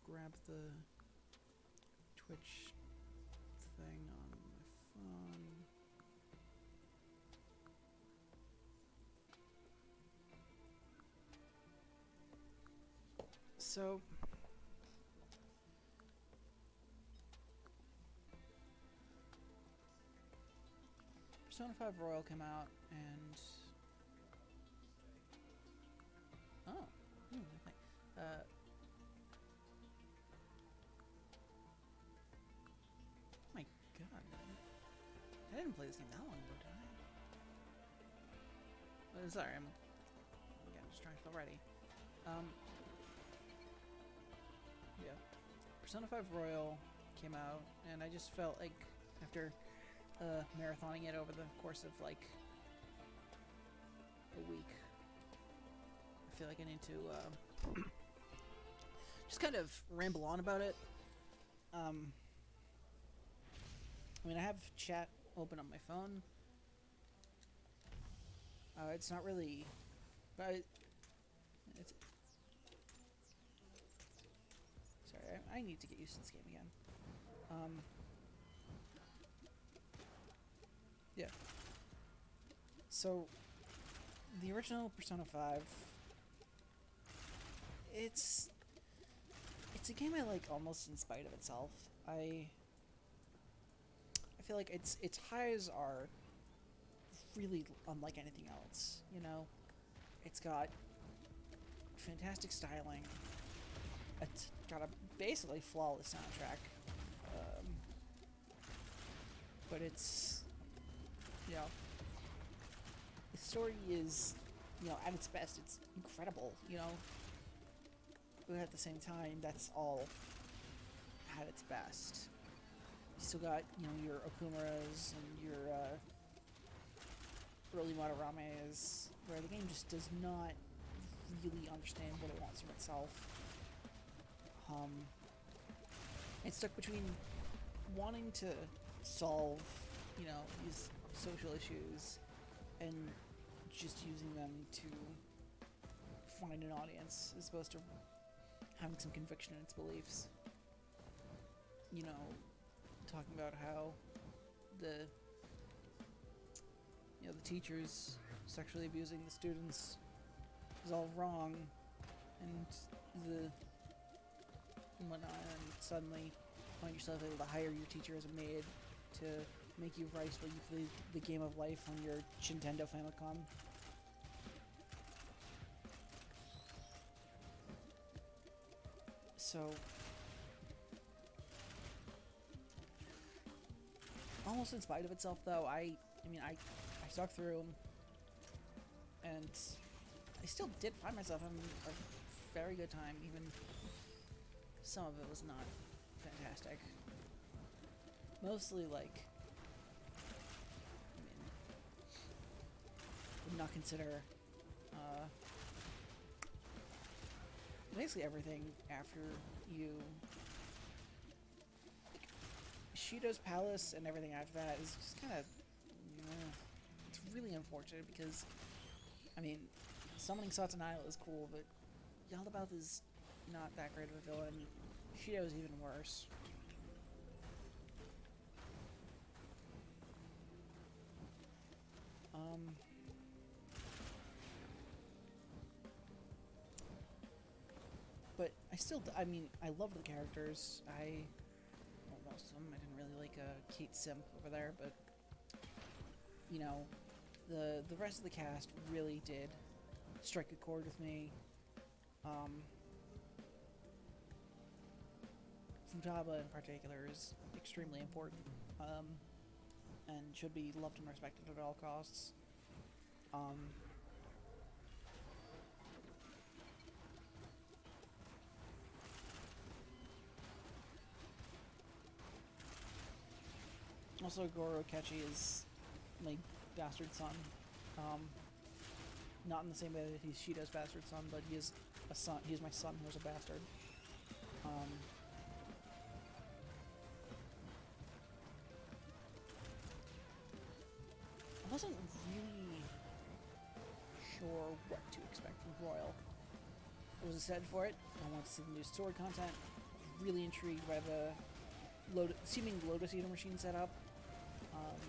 grab the Twitch thing on my phone. So Persona 5 Royal came out, and oh, uh, my God, I didn't play this game that long ago, did I? Sorry, I'm getting distracted already. Yeah, Persona 5 Royal came out, and I just felt like after marathoning it over the course of like a week, I feel like I need to just kind of ramble on about it. I mean, I have chat open on my phone. It's not really, but it's. Sorry, I need to get used to this game again. Yeah. So, the original Persona 5, it's a game I like almost in spite of itself. I feel like its highs are really unlike anything else. You know, it's got fantastic styling. It's got a basically flawless soundtrack, but it's, you know, the story is, you know, at its best, it's incredible. You know, but at the same time, that's all at its best. You still got, you know, your Okumaras and your early Matarames, where the game just does not really understand what it wants from itself. It's stuck between wanting to solve, you know, these social issues and just using them to find an audience as opposed to having some conviction in its beliefs. You know, talking about how the teachers sexually abusing the students is all wrong, and whatnot, and suddenly find yourself able to hire your teacher as a maid to make you rice while you play the game of life on your Nintendo Famicom. So, almost in spite of itself, though, I stuck through them, and I still did find myself having a very good time, even some of it was not fantastic. Mostly, like, I mean, would not consider basically everything after you. Like, Shido's Palace and everything after that is just kind of. It's really unfortunate because, I mean, summoning Satanile is cool, but Yaldabaoth is not that great of a villain. Shido's even worse. But I mean, I love the characters. Well, most of them. I didn't really like Kate Simp over there, but you know, the rest of the cast really did strike a chord with me. Futaba in particular is extremely important, and should be loved and respected at all costs. Also, Goro Akechi is my bastard son. Not in the same way that he's Shido's bastard son, but he is a son. He is my son who is a bastard. I wasn't really sure what to expect from Royal. I was excited for it. I wanted to see the new story content. really intrigued by the seeming Lotus Eater machine setup. Um,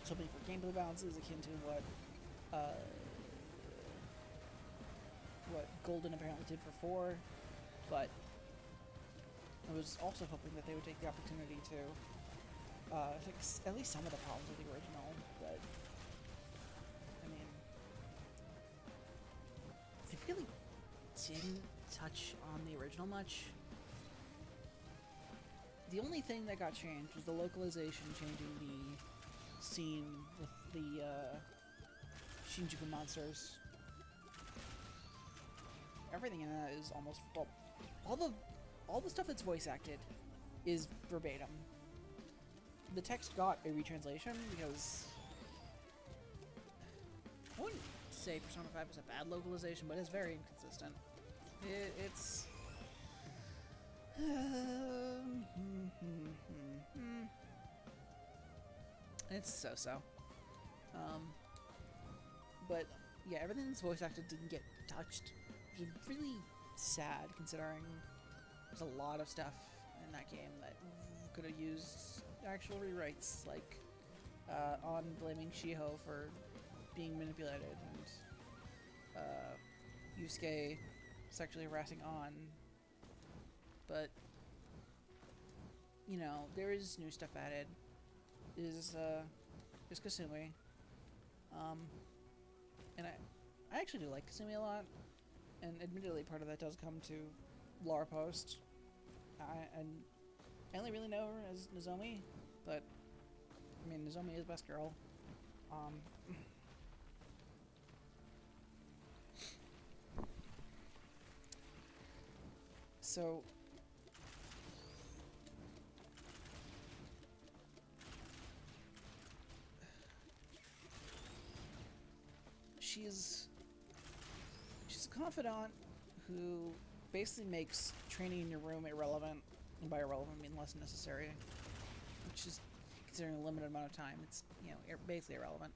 Hoping for gameplay balances akin to uh, what Golden apparently did for 4, but I was also hoping that they would take the opportunity to fix at least some of the problems of the original, but I mean, they really didn't touch on the original much. The only thing that got changed was the localization, changing the scene with the Shinjuku monsters. Everything in that is almost, well, all the stuff that's voice acted is verbatim. The text got a retranslation because I wouldn't say Persona 5 is a bad localization, but it's very inconsistent. It's it's so-so. But yeah, everything that's voice acted didn't get touched. Which is really sad, considering there's a lot of stuff in that game that could have used actual rewrites, like on blaming Shiho for being manipulated, and Yusuke sexually harassing On. But you know, there is new stuff added. Is Kasumi. And I actually do like Kasumi a lot, and admittedly part of that does come to lore post. I only really know her as Nozomi, but I mean, Nozomi is best girl. So she's a confidant who basically makes training in your room irrelevant, and by irrelevant I mean less necessary, which is, considering a limited amount of time, it's, you know, basically irrelevant.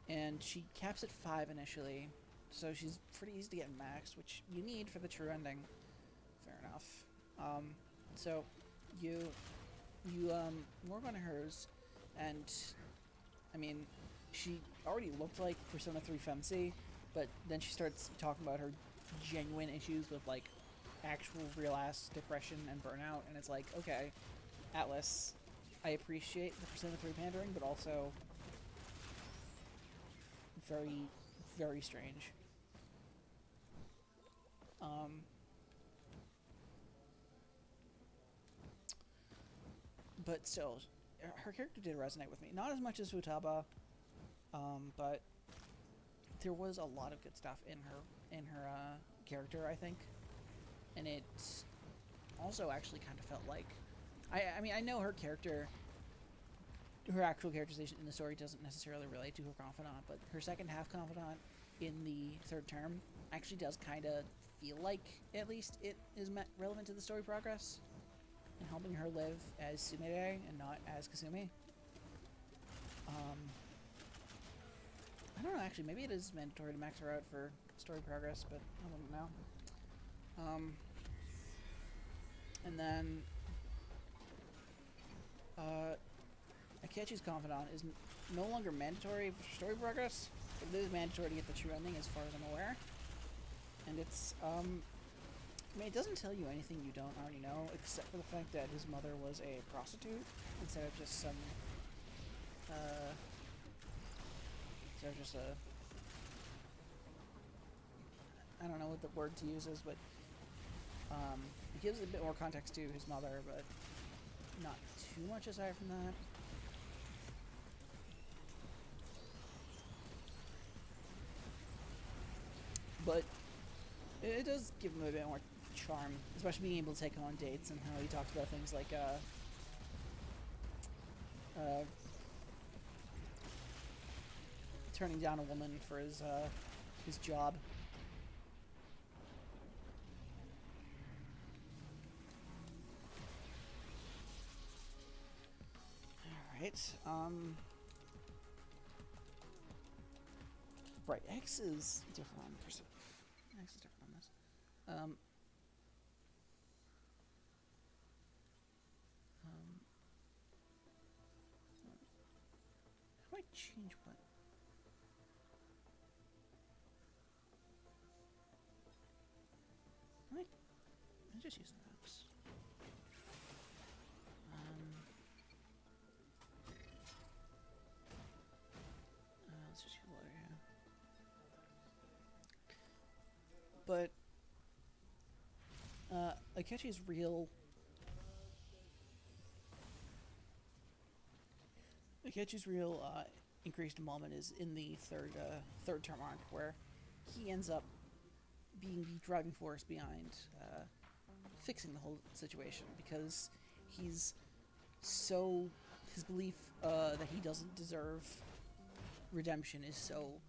And she caps at 5 initially, so she's pretty easy to get maxed, which you need for the true ending. Fair enough. So you work on hers, and I mean, she already looked like Persona 3 Femc, but then she starts talking about her genuine issues with, like, actual real-ass depression and burnout, and it's like, okay, Atlas, I appreciate the Persona 3 pandering, but also very, very strange. But still, her character did resonate with me. Not as much as Futaba, but there was a lot of good stuff in her character, I think, and it also actually kind of felt like, I mean, I know her character, her actual characterization in the story doesn't necessarily relate to her confidant, but her second half confidant in the third term actually does kind of feel like at least it is relevant to the story progress and helping her live as Sumire and not as Kasumi. I don't know, actually, maybe it is mandatory to max her out for story progress, but I wouldn't know. And then Akechi's confidant is no longer mandatory for story progress, but it is mandatory to get the true ending as far as I'm aware. And it's, I mean, it doesn't tell you anything you don't already know, except for the fact that his mother was a prostitute instead of just some, I don't know what the word to use is, but it gives a bit more context to his mother, but not too much aside from that. But it does give him a bit more charm, especially being able to take him on dates, and how he talks about things like turning down a woman for his job. All right. Right. X is different on X is different on this. change what? I just use the maps. Let's just use water here. But Akechi's real increased moment is in the third term arc, where he ends up being the driving force behind fixing the whole situation, because he's so his belief that he doesn't deserve redemption is so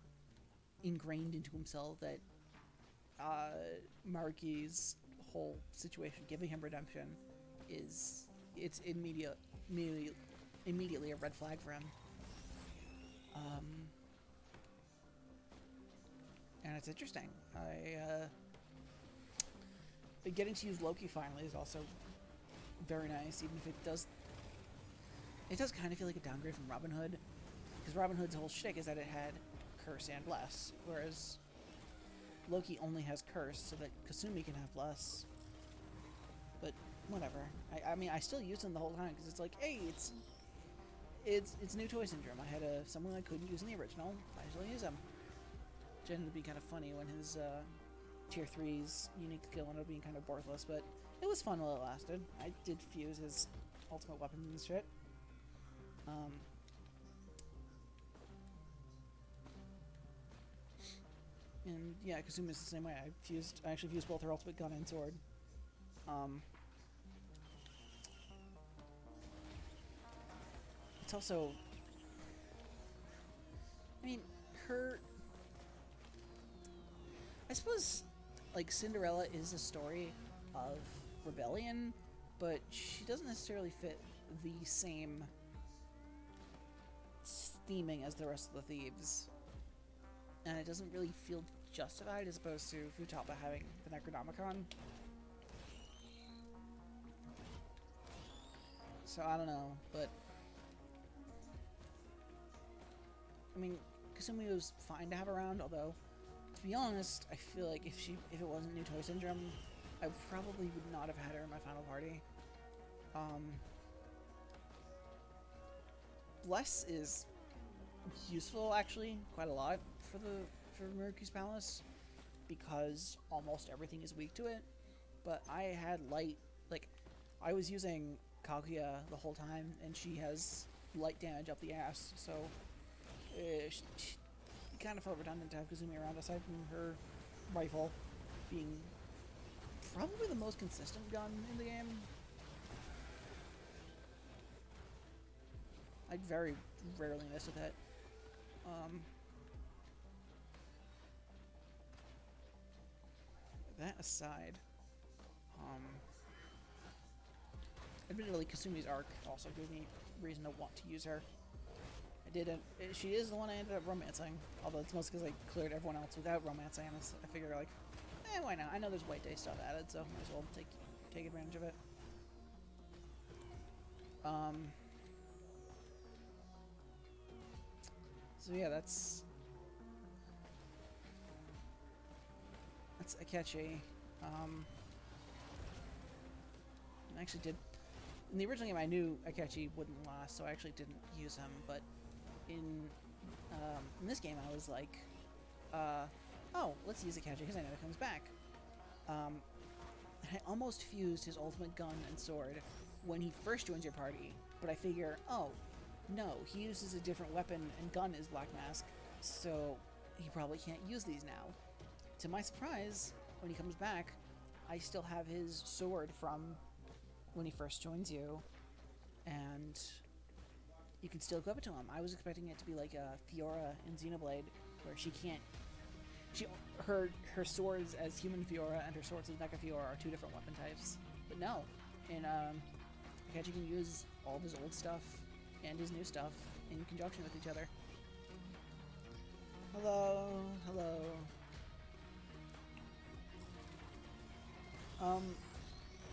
ingrained into himself that Maruki's whole situation, giving him redemption, it's immediately a red flag for him. And it's interesting. But getting to use Loki finally is also very nice, even if it does kind of feel like a downgrade from Robin Hood, because Robin Hood's whole shtick is that it had Curse and Bless, whereas Loki only has Curse so that Kasumi can have Bless. But whatever. I mean, I still use him the whole time because it's like, hey, it's new toy syndrome. I had someone I couldn't use in the original. I still use him. Which ended up being kind of funny when his tier 3's unique skill ended up being kind of worthless, but it was fun while it lasted. I did fuse his ultimate weapons and shit. And yeah, Kasumi's the same way. I actually fused both her ultimate gun and sword. It's also, I mean, I suppose, like, Cinderella is a story of rebellion, but she doesn't necessarily fit the same theming as the rest of the thieves. And it doesn't really feel justified, as opposed to Futaba having the Necronomicon. So I don't know, but I mean, Kasumi was fine to have around, although, to be honest, I feel like if it wasn't New Toy Syndrome, I probably would not have had her in my final party. Bless is useful, actually, quite a lot for Maruki's Palace, because almost everything is weak to it. But I had light, like, I was using Kaguya the whole time, and she has light damage up the ass, so it kind of felt redundant to have Kazumi around, aside from her rifle being probably the most consistent gun in the game. I very rarely miss with it. That aside, admittedly, Kasumi's arc also gave me reason to want to use her. I didn't. She is the one I ended up romancing, although it's mostly because I cleared everyone else without romancing, and I figure, like, why not? I know there's White Day stuff added, so might as well take advantage of it. So yeah, that's Akechi. I actually did, in the original game I knew Akechi wouldn't last, so I actually didn't use him, but in this game I was like, oh, let's use Akechi because I know he comes back. I almost fused his ultimate gun and sword when he first joins your party, but I figure, oh, no, he uses a different weapon and gun is Black Mask, so he probably can't use these now. To my surprise, when he comes back, I still have his sword from when he first joins you, and you can still equip it to him. I was expecting it to be like a Fiora in Xenoblade, where her swords as human Fiora and her swords as Mecha Fiora are two different weapon types. But no, in Akechi can use all of his old stuff and his new stuff in conjunction with each other. Hello.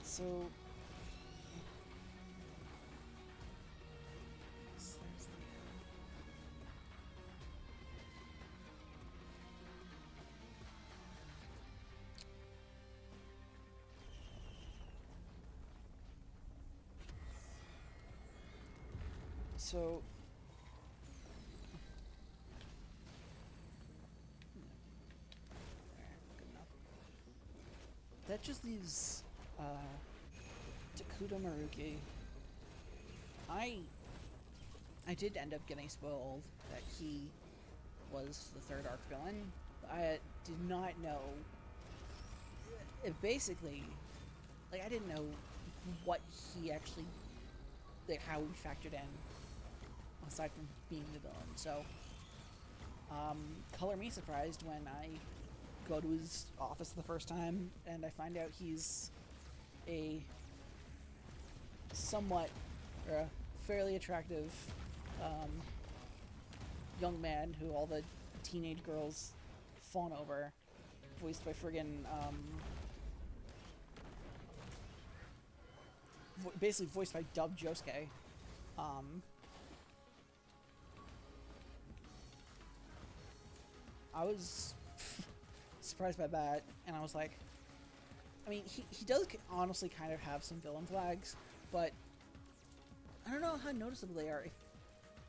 So So there, good enough. That just leaves Takuto Maruki. I did end up getting spoiled that he was the third arc villain. I did not know. It basically, like, I didn't know what he actually, like, how he factored in, aside from being the villain. So, color me surprised when I go to his office the first time and I find out he's a somewhat, or a fairly attractive young man who all the teenage girls fawn over, voiced by friggin' basically voiced by Dub Josuke. I was surprised by that, and I was like, I mean, he does honestly kind of have some villain flags, but I don't know how noticeable they are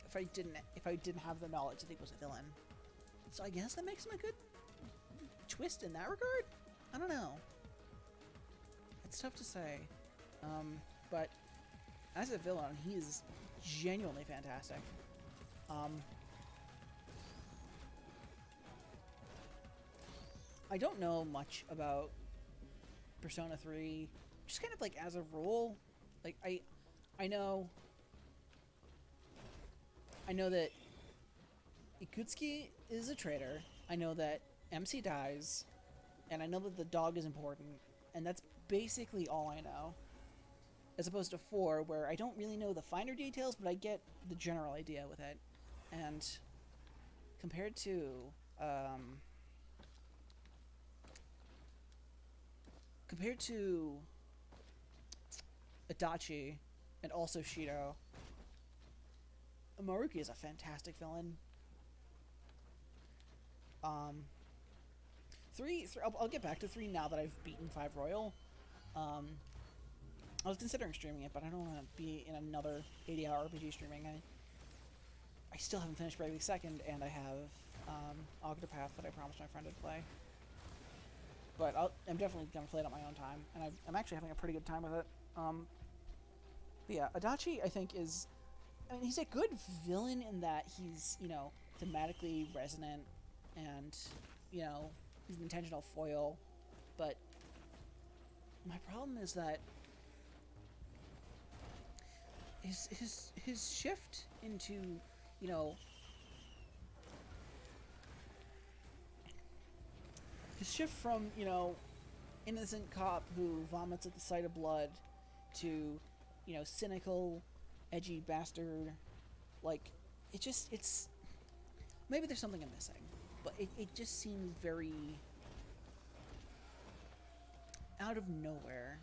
if I didn't have the knowledge that he was a villain. So I guess that makes him a good twist in that regard? I don't know. It's tough to say. But as a villain, he is genuinely fantastic. I don't know much about Persona 3, just kind of like as a rule. Like I know that Ikutsuki is a traitor. I know that MC dies, and I know that the dog is important, and that's basically all I know. As opposed to 4, where I don't really know the finer details, but I get the general idea with it. And compared to Adachi and also Shido, Maruki is a fantastic villain. 3, I'll get back to 3 now that I've beaten 5 Royal. I was considering streaming it, but I don't want to be in another 80-hour RPG streaming. I still haven't finished Bravely Second, and I have Octopath that I promised my friend to play. But I'm definitely going to play it on my own time, and I'm actually having a pretty good time with it. But yeah, Adachi, I think, is... I mean, he's a good villain in that he's, you know, thematically resonant, and, you know, he's an intentional foil. But my problem is that his shift into, you know, his shift from, you know, innocent cop who vomits at the sight of blood to, you know, cynical, edgy bastard, like, it's maybe there's something I'm missing, but it just seems very out of nowhere.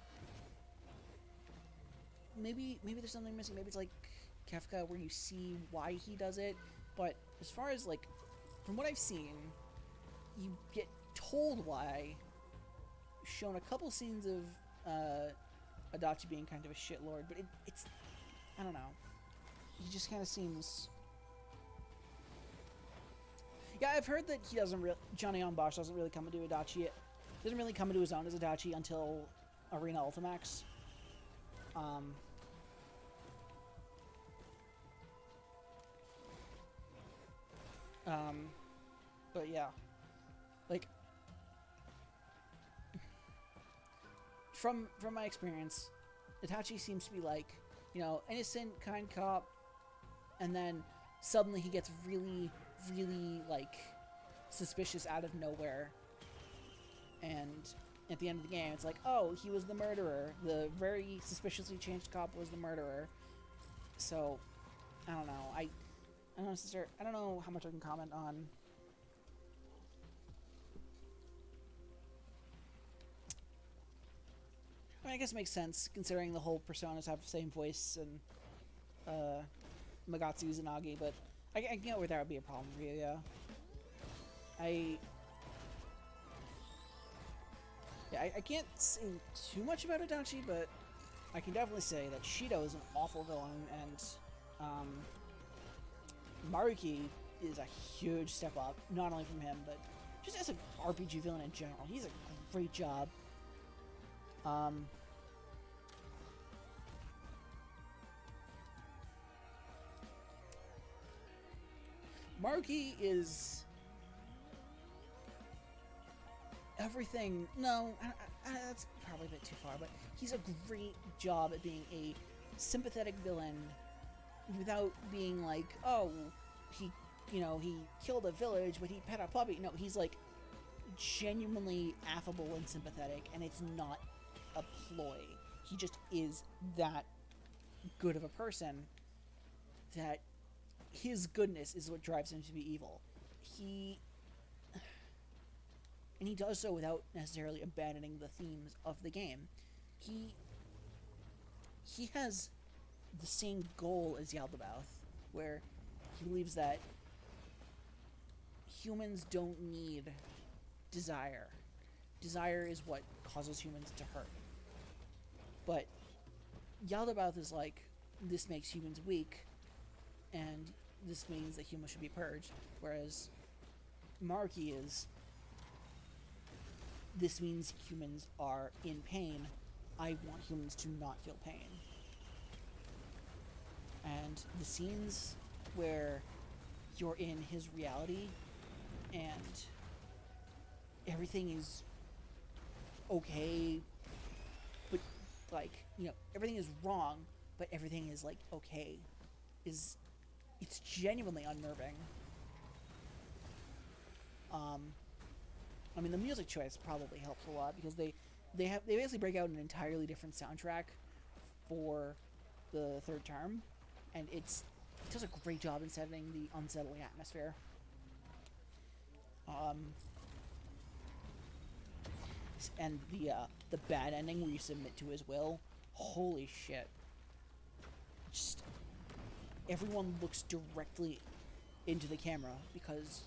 Maybe there's something missing. Maybe it's like Kefka, where you see why he does it. But as far as, like, from what I've seen, you get told why. Shown a couple scenes of Adachi being kind of a shitlord, but it's I don't know. He just kind of seems. Yeah, I've heard that he doesn't really. Johnny on Bosch doesn't really come into Adachi. Doesn't really come into his own as Adachi until Arena Ultimax. But yeah, like, from my experience, Itachi seems to be like, you know, innocent, kind cop, and then suddenly he gets really, really, like, suspicious out of nowhere, and at the end of the game, it's like, oh, he was the murderer. The very suspiciously changed cop was the murderer. So, I don't know. I don't know how much I can comment on. I mean, I guess it makes sense considering the whole personas have the same voice and Magatsu Izanagi, but I get where that would be a problem for you. Yeah, I can't say too much about Adachi, but I can definitely say that Shido is an awful villain, and Maruki is a huge step up, not only from him, but just as an RPG villain in general. He's a great job. Maruki is everything. No, that's probably a bit too far, but he's a great job at being a sympathetic villain without being like, oh, he, he killed a village, but he pet a puppy. No, he's like genuinely affable and sympathetic, and it's not a ploy. He just is that good of a person that his goodness is what drives him to be evil. And he does so without necessarily abandoning the themes of the game. He has the same goal as Yaldabaoth, where he believes that humans don't need desire. Desire is what causes humans to hurt. But Yaldabaoth is like, this makes humans weak, and this means that humans should be purged. Whereas Maruki is, this means humans are in pain. I want humans to not feel pain. And the scenes where you're in his reality and everything is okay, but like, everything is wrong, but everything is like okay, it's genuinely unnerving. I mean, the music choice probably helps a lot because they basically break out an entirely different soundtrack for the third term, and it does a great job in setting the unsettling atmosphere. And the bad ending where you submit to his will, holy shit! Just everyone looks directly into the camera because,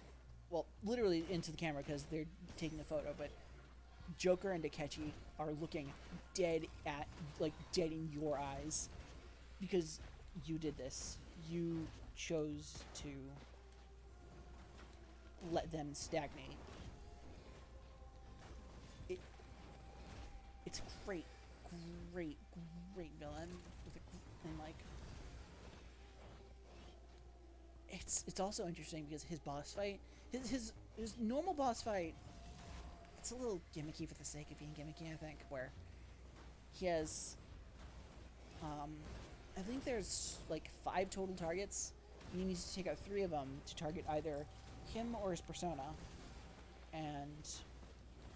well, literally into the camera because they're taking a photo, but Joker and Akechi are looking dead in your eyes because you did this. You chose to let them stagnate. It's a great villain and like it's also interesting because his boss fight, his normal boss fight, it's a little gimmicky for the sake of being gimmicky, I think, where he has I think there's like 5 total targets, and he needs to take out 3 of them to target either him or his persona, and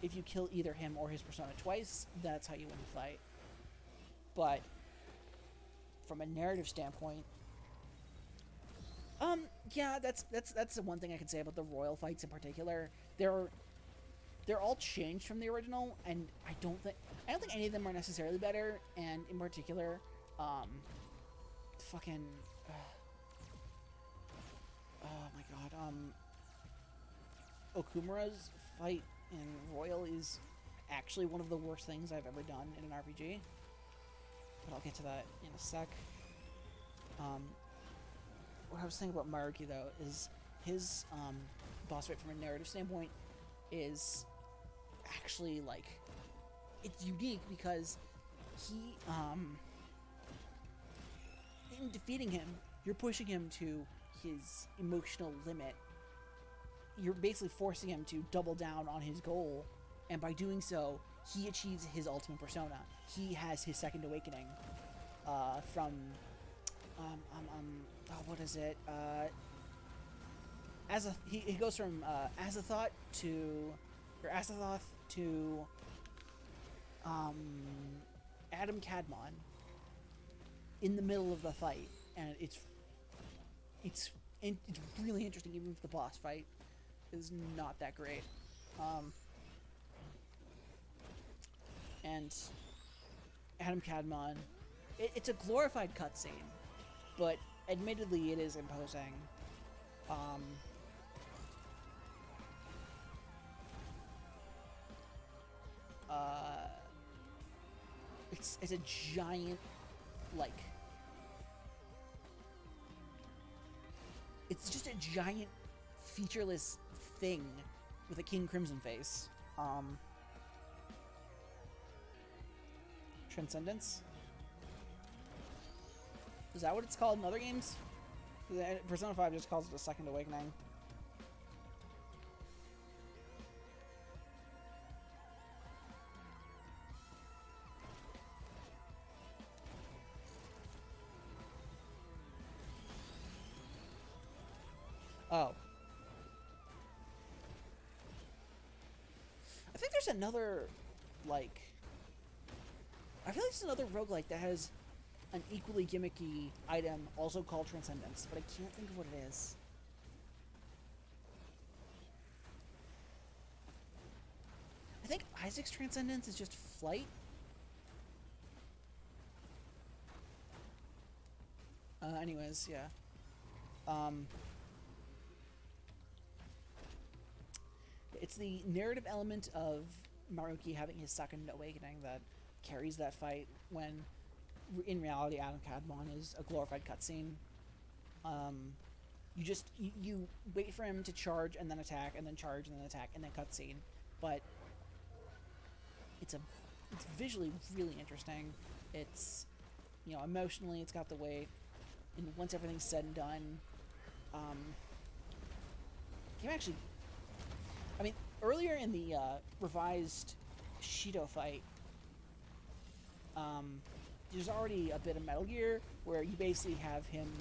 if you kill either him or his persona twice, that's how you win the fight. But from a narrative standpoint, yeah, that's the one thing I can say about the royal fights in particular. They're all changed from the original, and I don't think any of them are necessarily better. And in particular, fucking, oh my god, Okumura's fight in Royal is actually one of the worst things I've ever done in an RPG. But I'll get to that in a sec. What I was thinking about Maruki though is his boss fight from a narrative standpoint is actually like, it's unique because he in defeating him, you're pushing him to his emotional limit. You're basically forcing him to double down on his goal, and by doing so, he achieves his ultimate persona. He has his second awakening from what is it? He goes from Azathoth to Adam Kadmon in the middle of the fight, and it's really interesting, even if the boss fight is not that great. And Adam Kadmon, it's a glorified cutscene, but admittedly it is imposing. It's a giant, like, it's just a giant featureless thing with a King Crimson face. Transcendence? Is that what it's called in other games? Persona 5 just calls it a Second Awakening. Oh. I think there's another, like... I feel like there's another roguelike that has an equally gimmicky item also called Transcendence, but I can't think of what it is. I think Isaac's Transcendence is just flight. Anyways, yeah. It's the narrative element of Maruki having his second awakening that carries that fight when, in reality, Adam Kadmon is a glorified cutscene. You wait for him to charge and then attack and then charge and then attack and then cutscene, but it's visually really interesting. It's, you know, emotionally it's got the weight, and once everything's said and done, game actually. I mean, earlier in the revised Shido fight, there's already a bit of Metal Gear where you basically have him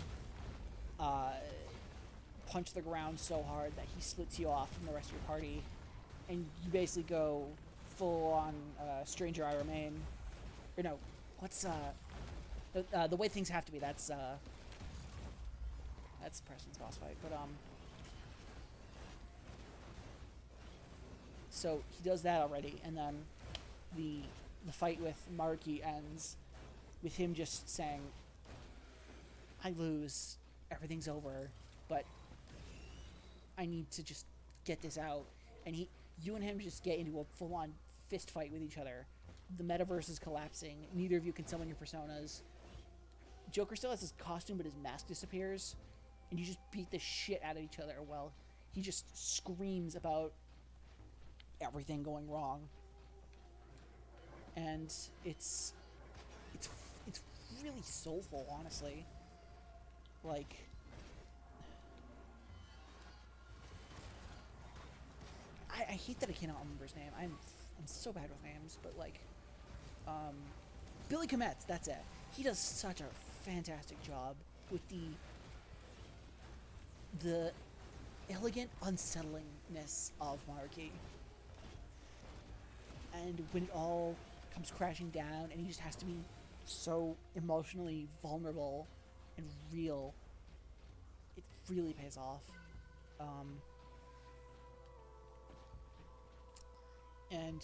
punch the ground so hard that he splits you off from the rest of your party, and you basically go full on Stranger I Remain. Or no, what's the way things have to be? That's Preston's boss fight, but so he does that already, and then the fight with Maruki ends with him just saying, I lose, everything's over, but I need to just get this out. And you and him just get into a full-on fist fight with each other. The metaverse is collapsing. Neither of you can summon your personas. Joker still has his costume, but his mask disappears. And you just beat the shit out of each other while he just screams about everything going wrong. And it's really soulful, honestly. Like, I hate that I cannot remember his name. I'm so bad with names, but like, Billy Kometz, that's it. He does such a fantastic job with the elegant unsettlingness of Maruki. And when it all comes crashing down and he just has to be so emotionally vulnerable and real, it really pays off. And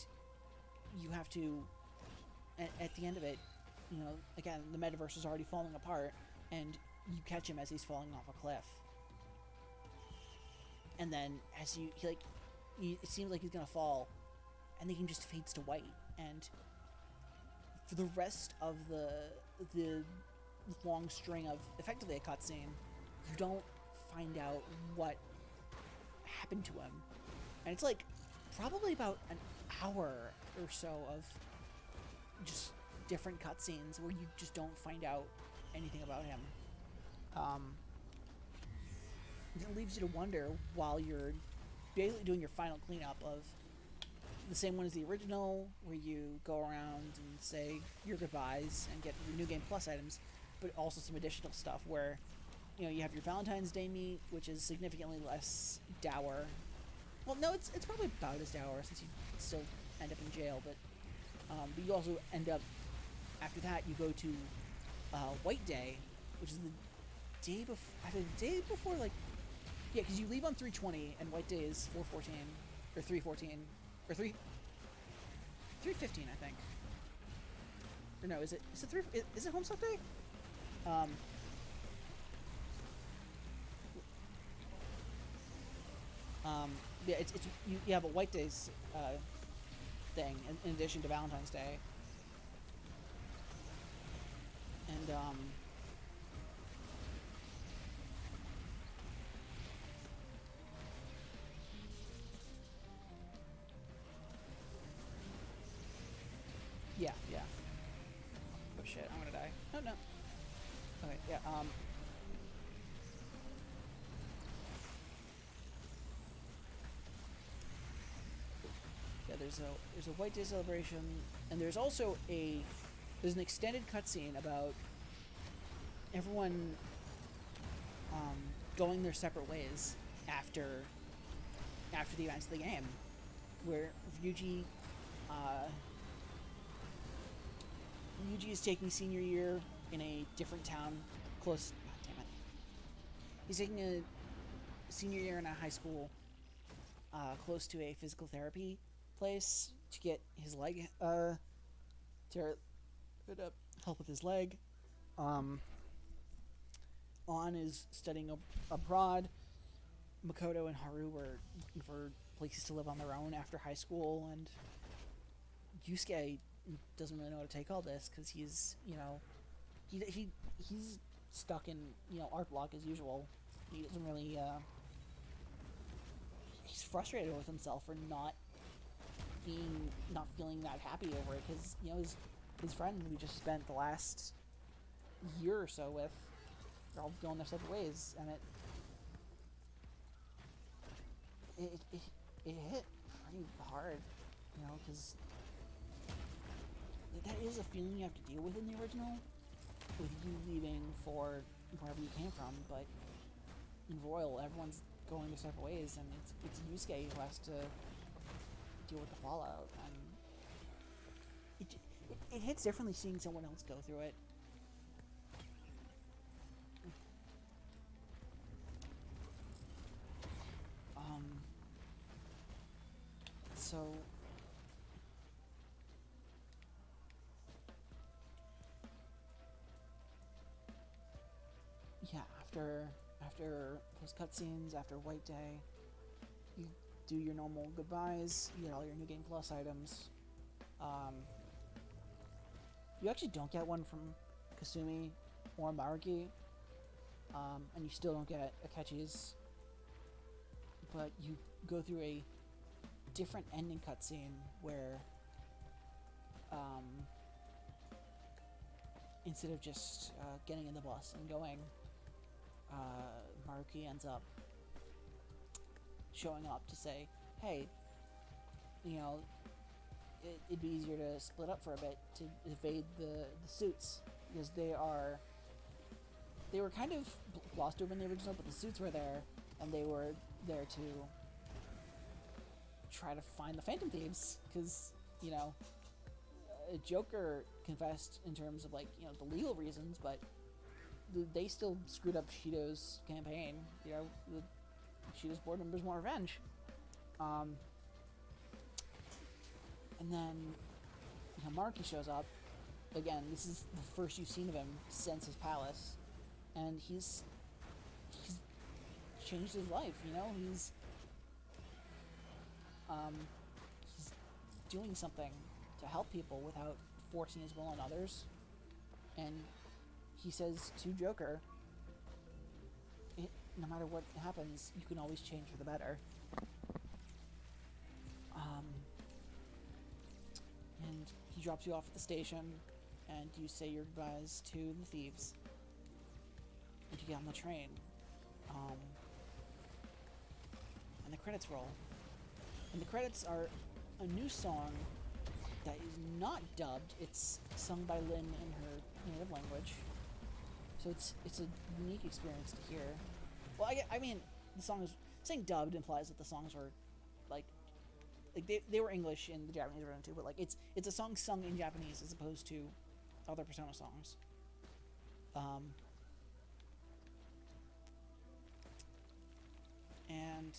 you have to, at the end of it, you know, again, the metaverse is already falling apart, and you catch him as he's falling off a cliff. And then as it seems like he's gonna fall, and the game just fades to white. And for the rest of the long string of effectively a cutscene, you don't find out what happened to him. And it's like probably about an hour or so of just different cutscenes where you just don't find out anything about him. It leaves you to wonder while you're basically doing your final cleanup of the same one as the original, where you go around and say your goodbyes and get your New Game Plus items, but also some additional stuff where, you know, you have your Valentine's Day meet, which is significantly less dour. Well, no, it's probably about as dour since you still end up in jail, but you also end up, after that, you go to White Day, which is the day before, like, yeah, because you leave on 3/20, and White Day is 4/14, or 3/14, or 3/15, I think. Or no, is it 3? Is it Homestuck Day? Yeah, it's you have a White Days thing in addition to Valentine's Day, and shit, I'm gonna die. Oh no. Okay, yeah, yeah, there's a White Day celebration, and there's an extended cutscene about everyone going their separate ways after the events of the game, where uh, Ryuji is taking senior year in a different town close. God damn it! He's taking a senior year in a high school close to a physical therapy place to get his leg to help with his leg. Um, On is studying abroad. Makoto and Haru were looking for places to live on their own after high school, and Yusuke doesn't really know how to take all this because he's stuck in art block as usual. He doesn't really he's frustrated with himself for not feeling that happy over it because his friend we just spent the last year or so with, they're all going their separate ways, and it hit pretty hard, because that is a feeling you have to deal with in the original, with you leaving for wherever you came from. But in Royal, everyone's going their separate ways, and it's Yusuke who has to deal with the fallout, and it hits differently seeing someone else go through it. So yeah, after those cutscenes, after White Day, you do your normal goodbyes, you get all your New Game Plus items. You actually don't get one from Kasumi or Maruki, and you still don't get Akechi's, but you go through a different ending cutscene where instead of just getting in the bus and going, Maruki ends up showing up to say, hey, it'd be easier to split up for a bit to evade the suits, because they were kind of glossed over in the original, but the suits were there, and they were there to try to find the Phantom Thieves, because Joker confessed in terms of the legal reasons, but they still screwed up Shido's campaign. Shido's board members want revenge. And then Maruki shows up. Again, this is the first you've seen of him since his palace, and he's changed his life. He's doing something to help people without forcing his will on others. And he says to Joker, no matter what happens, you can always change for the better. And he drops you off at the station, and you say your goodbyes to the thieves. And you get on the train. And the credits roll. And the credits are a new song that is not dubbed. It's sung by Lynn in her native language. So it's a unique experience to hear. Well, I mean, the song is... Saying dubbed implies that the songs were, they were English in the Japanese version too, but it's a song sung in Japanese as opposed to other Persona songs. And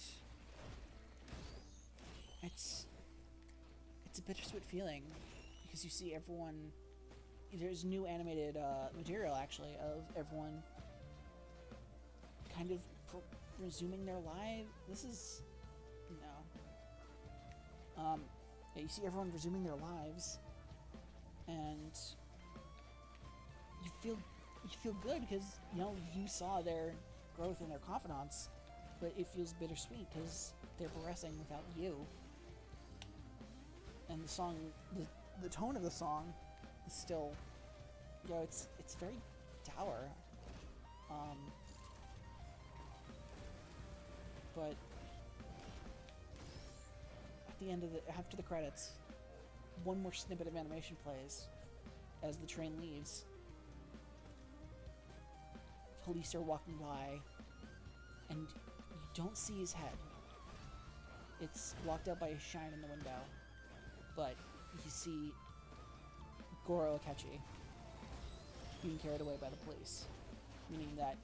it's a bittersweet feeling because you see everyone. There's new animated material actually of everyone kind of resuming their life. This is yeah, you see everyone resuming their lives, and you feel good because you saw their growth and their confidence, but it feels bittersweet because they're progressing without you. And the song, the tone of the song is still you know, it's very dour. Um, but at the end of after the credits, one more snippet of animation plays as the train leaves. Police are walking by, and you don't see his head. It's blocked out by a shine in the window, but you see Goro Akechi being carried away by the police, meaning that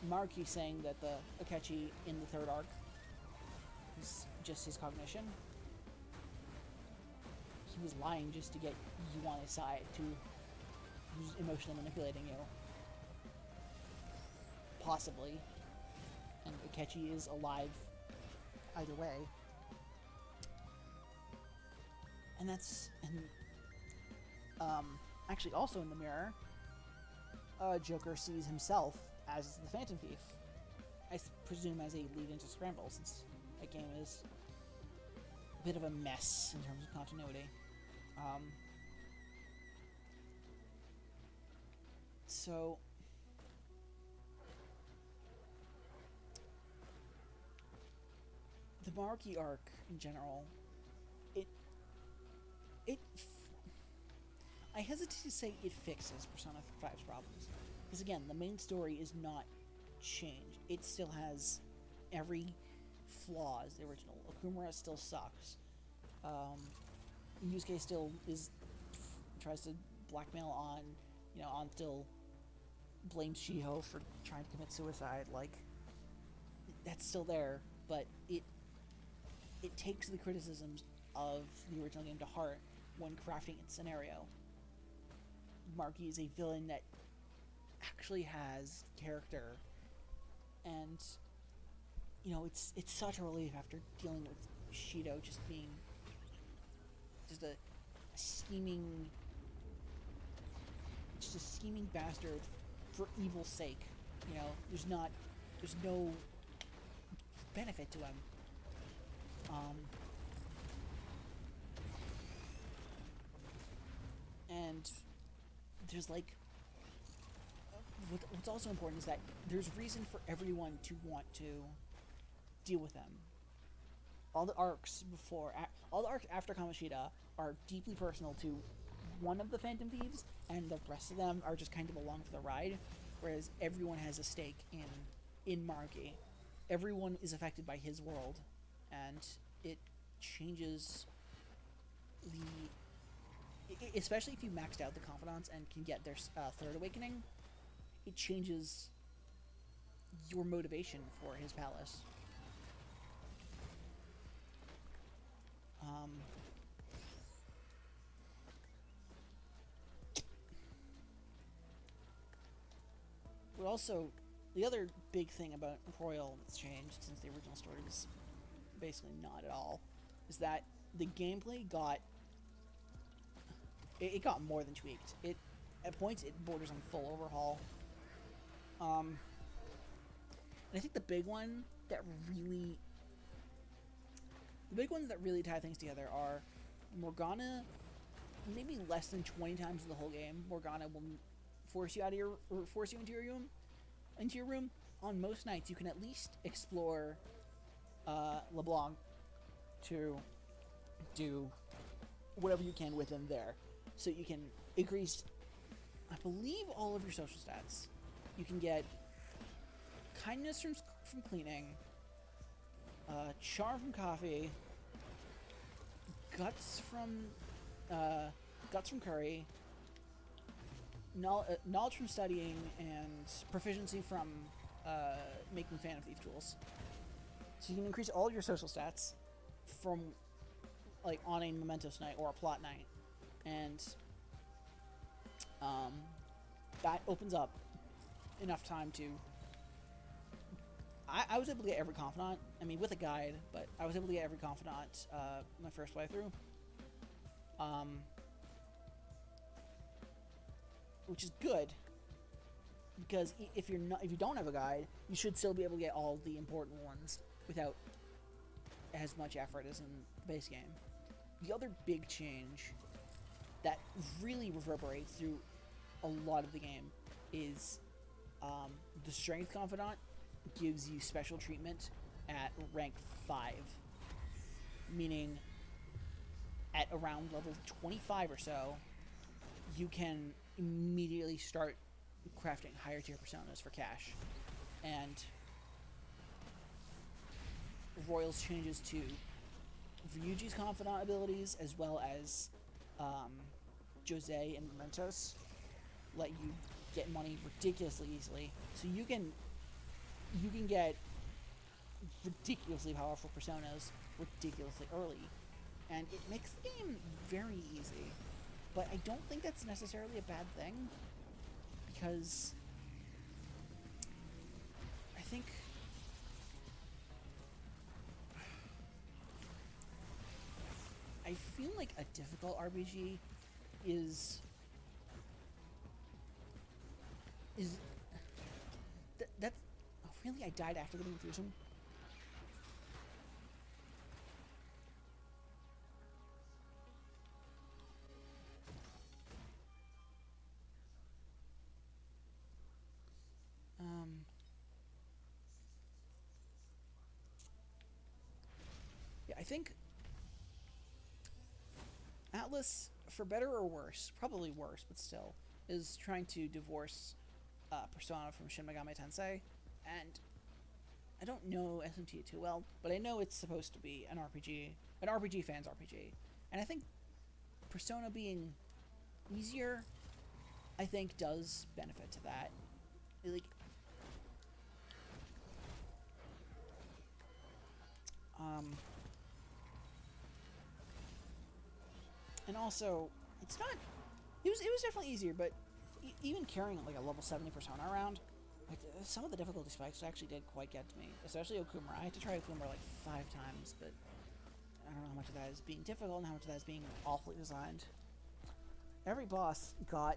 Maruki saying that the Akechi in the third arc is just his cognition. He was lying just to get you on his side, to who's emotionally manipulating you. Possibly. And Akechi is alive either way. And that's... actually, also in the mirror, Joker sees himself as the Phantom Thief. I presume as a lead into Scramble, since that game is a bit of a mess in terms of continuity. So... the Maruki arc, in general, I hesitate to say it fixes Persona 5's problems. Because again, the main story is not changed. It still has every flaw as the original. Okumura still sucks. Yusuke still tries to blackmail on, still blames Shiho for trying to commit suicide. Like, that's still there, but it takes the criticisms of the original game to heart when crafting its scenario. Maruki is a villain that actually has character, and it's such a relief after dealing with Shido just being just a scheming bastard for evil's sake. There's no benefit to him. And there's what's also important is that there's reason for everyone to want to deal with them. All the arcs after Kamoshida are deeply personal to one of the Phantom Thieves, and the rest of them are just kind of along for the ride, whereas everyone has a stake in Maruki. Everyone is affected by his world, and it changes especially if you maxed out the Confidants and can get their third awakening, it changes your motivation for his palace. But also, the other big thing about Royal that's changed since the original story was basically not at all, is that the gameplay got more than tweaked. At points it borders on full overhaul. And I think the big ones that really tie things together are Morgana. Maybe less than 20 times in the whole game, Morgana will force you into your room. On most nights, you can at least explore LeBlanc to do whatever you can with him there. So you can increase, I believe, all of your social stats. You can get kindness from cleaning, charm from coffee, guts from curry, knowledge from studying, and proficiency from making Phantom Thief tools. So you can increase all your social stats from on a Mementos night or a plot night. And that opens up enough time to... I was able to get every Confidant, with a guide, but I was able to get every Confidant my first playthrough. Which is good, because if you don't have a guide, you should still be able to get all the important ones without as much effort as in the base game. The other big change that really reverberates through a lot of the game is the Strength Confidant gives you special treatment at rank 5, meaning at around level 25 or so, you can immediately start crafting higher tier personas for cash. And Royals changes to Ryuji's Confidant abilities as well as Jose and Mementos let you get money ridiculously easily. So you can get ridiculously powerful personas ridiculously early. And it makes the game very easy. But I don't think that's necessarily a bad thing, because I think I feel like a difficult RPG is that's oh, really, I died after getting through some. Yeah, I think Atlas, for better or worse, probably worse, but still, is trying to divorce Persona from Shin Megami Tensei, and I don't know SMT too well, but I know it's supposed to be an RPG, an RPG fan's RPG, and I think Persona being easier, I think, does benefit to that. Like, and also, it's not. It was definitely easier, but even carrying like a level 70 Persona around, like some of the difficulty spikes actually did quite get to me, especially Okumura. I had to try Okumura like 5 times, but I don't know how much of that is being difficult and how much of that is being awfully designed. Every boss got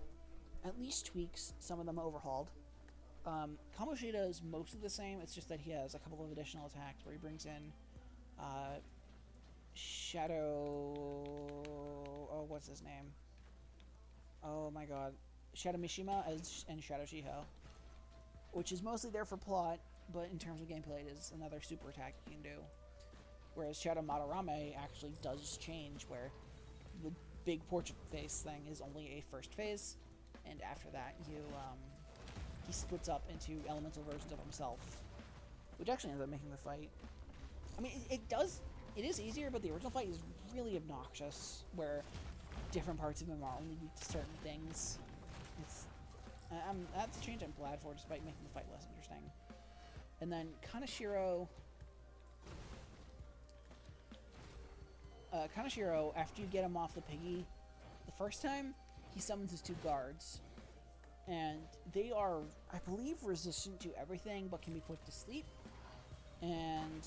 at least tweaks, some of them overhauled. Kamoshida is mostly the same, it's just that he has a couple of additional attacks where he brings in Shadow... Oh, what's his name? Oh my god. Shadow Mishima and Shadow Shiho. Which is mostly there for plot, but in terms of gameplay, it is another super attack you can do. Whereas Shadow Madarame actually does change, where the big portrait face thing is only a first phase, and after that he splits up into elemental versions of himself, which actually ends up making the fight. I mean, it is easier, but the original fight is really obnoxious, where different parts of him are only weak to certain things. That's a change I'm glad for, despite making the fight less interesting. And then Kaneshiro, after you get him off the piggy the first time, he summons his 2 guards. And they are, I believe, resistant to everything, but can be put to sleep. And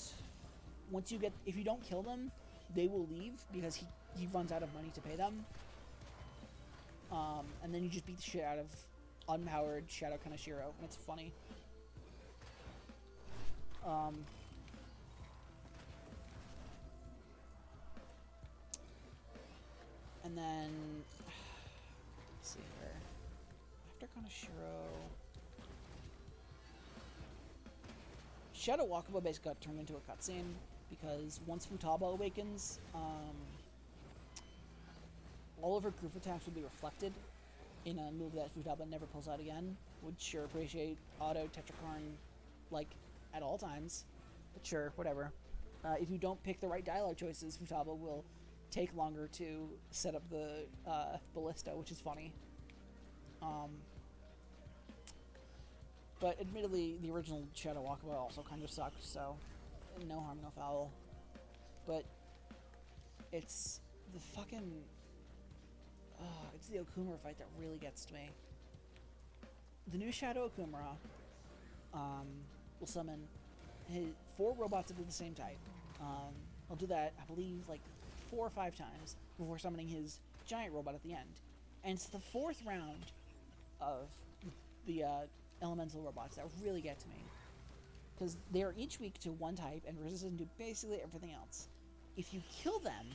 if you don't kill them, they will leave, because he runs out of money to pay them. And then you just beat the shit out of unpowered Shadow Kaneshiro, and it's funny. And then, let's see here. After Kaneshiro, Shadow Wakaba basically got turned into a cutscene, because once Futaba awakens, all of her group attacks will be reflected in a move that Futaba never pulls out again. Would sure appreciate auto Tetrakarn, like, at all times. But sure, whatever. If you don't pick the right dialogue choices, Futaba will take longer to set up the ballista, which is funny. But admittedly, the original Shadow Wakaba also kind of sucked, so no harm, no foul. But it's the fucking... it's the Okumura fight that really gets to me. The new Shadow Okumura will summon 4 robots of the same type. I'll do that, I believe, like 4 or 5 times before summoning his giant robot at the end. And it's the 4th round of the elemental robots that really get to me, because they are each weak to one type and resistant to basically everything else. If you kill them,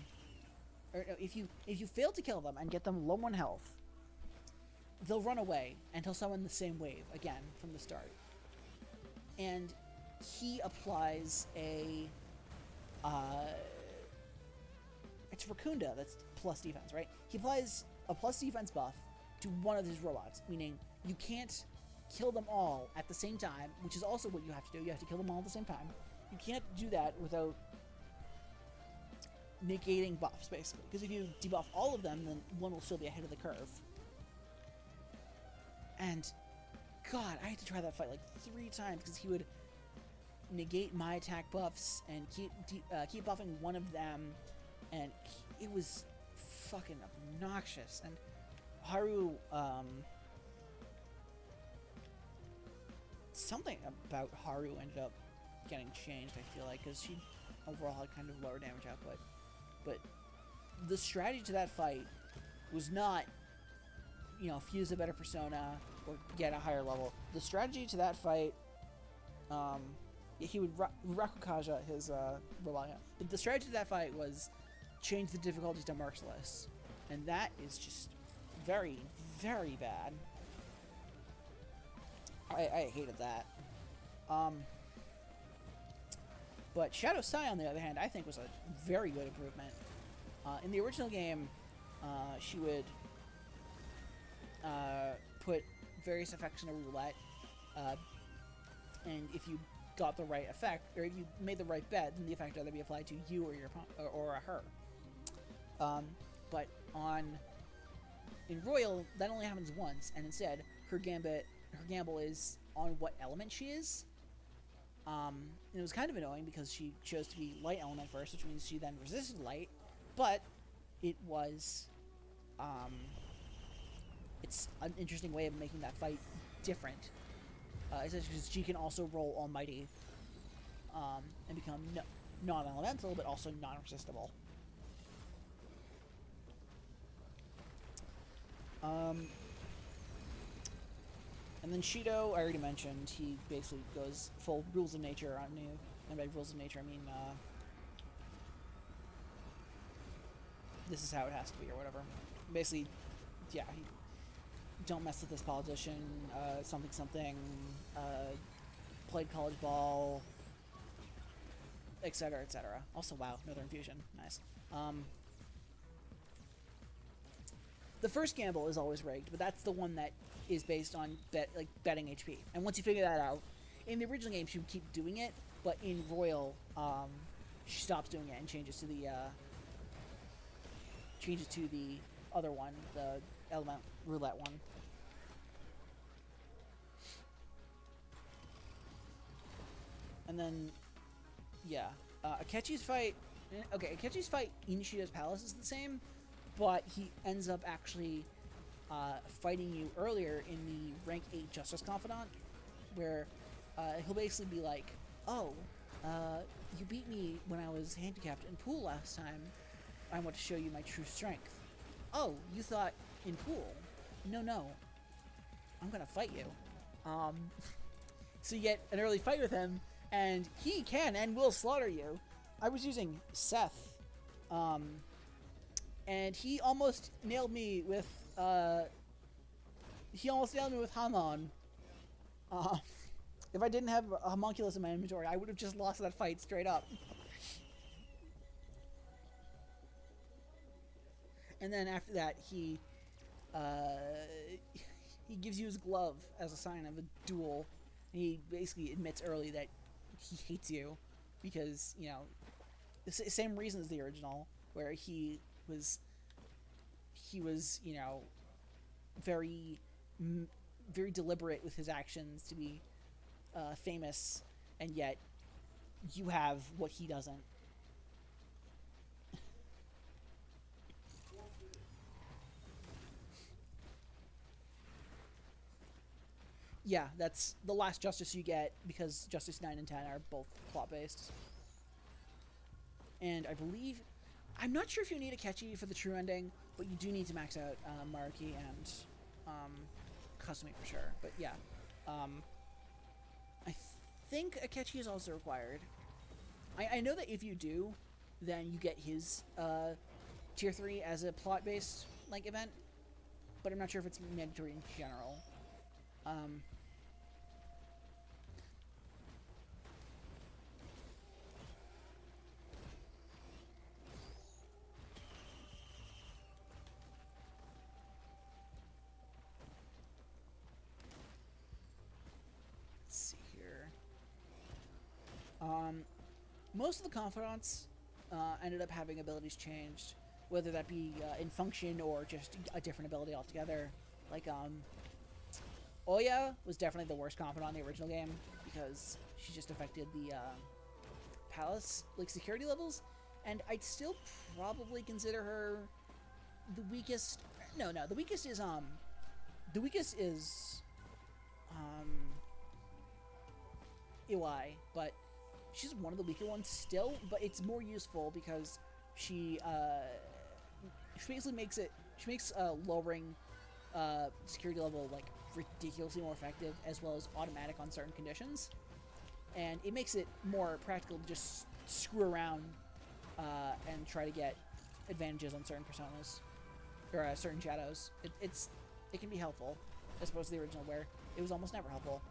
or if you fail to kill them and get them low on health, they'll run away, and he'll summon the same wave again from the start. And he applies a it's Raccoonda that's plus defense, right? He applies a plus defense buff to one of his robots, meaning you can't kill them all at the same time, which is also what you have to do. You have to kill them all at the same time. You can't do that without negating buffs, basically. Because if you debuff all of them, then one will still be ahead of the curve. And, God, I had to try that fight like 3 times because he would negate my attack buffs and keep buffing one of them, and it was fucking obnoxious. And Haru, something about Haru ended up getting changed, I feel like, because she overall had kind of lower damage output. But the strategy to that fight was not, fuse a better persona or get a higher level. The strategy to that fight, he would Rakukaja his robot. But the strategy to that fight was change the difficulty to Merciless. And that is just very, very bad. I hated that. But Shadow Sai, on the other hand, I think was a very good improvement. In the original game, she would put various effects in a roulette, and if you got the right effect, or if you made the right bet, then the effect would either be applied to you or your opponent, or her. But in Royal, that only happens once, and instead, her gamble is on what element she is. And it was kind of annoying because she chose to be light element first, which means she then resisted light, but it was, it's an interesting way of making that fight different. Essentially, because she can also roll Almighty, and become non-elemental, but also non-resistible. And then Shido, I already mentioned, he basically goes full Rules of Nature on you. And by Rules of Nature, I mean, this is how it has to be, or whatever. Basically, yeah, don't mess with this politician, something, played college ball, etc., etc. Also, wow, Northern Fusion, nice. The first gamble is always rigged, but that's the one that is based on betting HP. And once you figure that out, in the original game she would keep doing it, but in Royal, she stops doing it and changes to the other one, the element roulette one. And then, yeah, Akechi's fight. Okay, Akechi's fight in Shido's Palace is the same, but he ends up actually fighting you earlier in the rank 8 Justice Confidant, where he'll basically be like, oh, you beat me when I was handicapped in pool last time. I want to show you my true strength. Oh, you thought in pool? No, I'm gonna fight you. So you get an early fight with him, and he can and will slaughter you. I was using Seth, and he almost nailed me with Hamon. If I didn't have a homunculus in my inventory, I would have just lost that fight straight up. And then after that, he gives you his glove as a sign of a duel. He basically admits early that he hates you because, the same reason as the original, where he was very very deliberate with his actions to be famous, and yet you have what he doesn't. Yeah, that's the last Justice you get, because Justice 9 and 10 are both plot-based. And I believe... I'm not sure if you need Akechi for the true ending, but you do need to max out Maruki and Kasumi for sure. But yeah. I think Akechi is also required. I know that if you do, then you get his tier 3 as a plot-based event. but I'm not sure if it's mandatory in general. Let's see here. Most of the confidants ended up having abilities changed, whether that be in function or just a different ability altogether. Like, Oya was definitely the worst confidant in the original game because she just affected the palace like security levels, and I'd still probably consider her the weakest. No, the weakest is Iwai, but she's one of the weaker ones still, but it's more useful because she basically makes lowering security level like ridiculously more effective, as well as automatic on certain conditions, and it makes it more practical to just screw around and try to get advantages on certain personas or certain shadows. It can be helpful as opposed to the original where it was almost never helpful.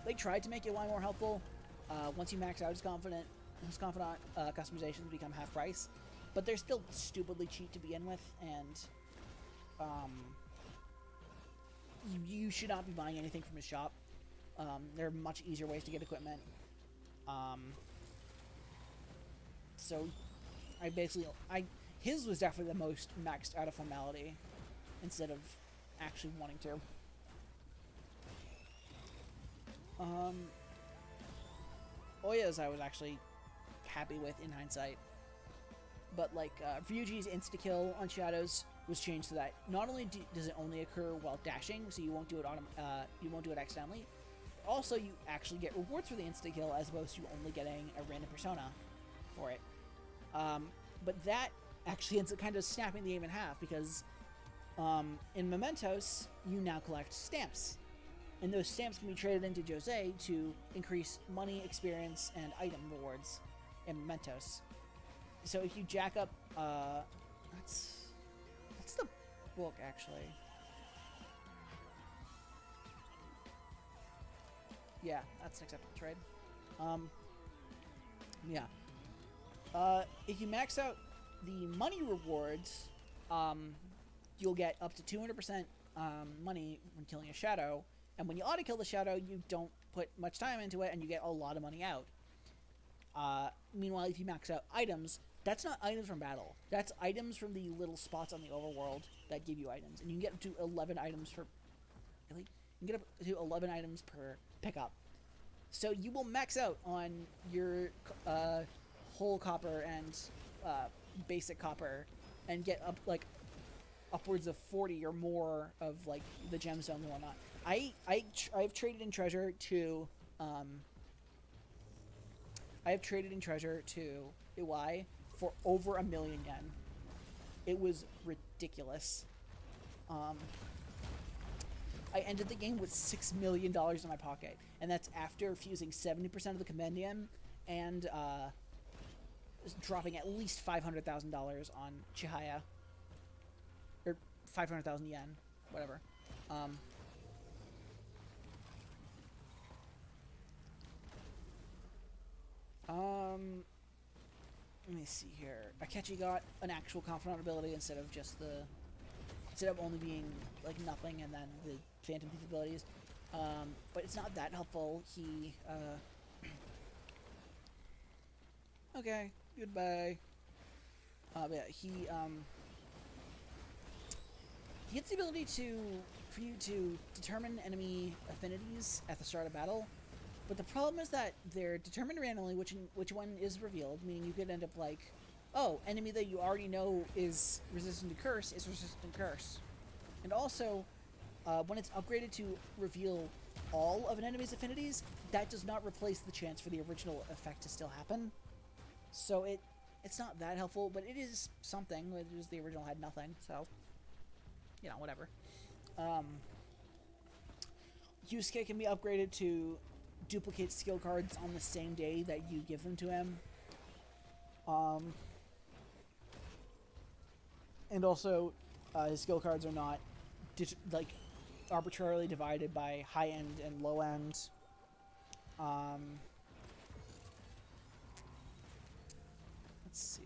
They tried to make UI more helpful. Once you max out his confidant customizations become half price, but they're still stupidly cheap to begin with, and you should not be buying anything from his shop. There are much easier ways to get equipment. So his was definitely the most maxed out of formality instead of actually wanting to. Oya's I was actually happy with in hindsight, but like Ryuji's insta-kill on shadows was changed so that not only does it only occur while dashing, so you won't do it accidentally. Also, you actually get rewards for the insta-kill as opposed to only getting a random persona for it. But that actually ends up kind of snapping the game in half because in Mementos you now collect stamps. And those stamps can be traded into Jose to increase money, experience, and item rewards in Mementos. So if you jack up, that's the book actually. Yeah, that's an acceptable trade. Yeah. If you max out the money rewards, you'll get up to 200% money when killing a shadow. And when you auto-kill the shadow, you don't put much time into it, and you get a lot of money out. Meanwhile, if you max out items, that's not items from battle. That's items from the little spots on the overworld that give you items. And you can get up to 11 items per... Really? You can get up to 11 items per pickup. So you will max out on your whole copper and basic copper and get up, like, upwards of 40 or more of, like, the gemstones and whatnot. I've traded in treasure to Iwai for over 1 million yen. It was ridiculous. I ended the game with $6 million in my pocket, and that's after fusing 70% of the compendium and dropping at least $500,000 on Chihaya, or 500,000 yen, whatever. Let me see here. Akechi got an actual confidant ability instead of only being like nothing and then the Phantom Thief abilities. But it's not that helpful. He okay, goodbye. But yeah, he gets the ability for you to determine enemy affinities at the start of battle. But the problem is that they're determined randomly which one is revealed, meaning you could end up like, oh, enemy that you already know is resistant to curse is resistant to curse. And also, when it's upgraded to reveal all of an enemy's affinities, that does not replace the chance for the original effect to still happen. So it's not that helpful, but it is something. Just the original had nothing, so you know, whatever. Yusuke can be upgraded to duplicate skill cards on the same day that you give them to him. And also, his skill cards are not like arbitrarily divided by high end and low end. Let's see.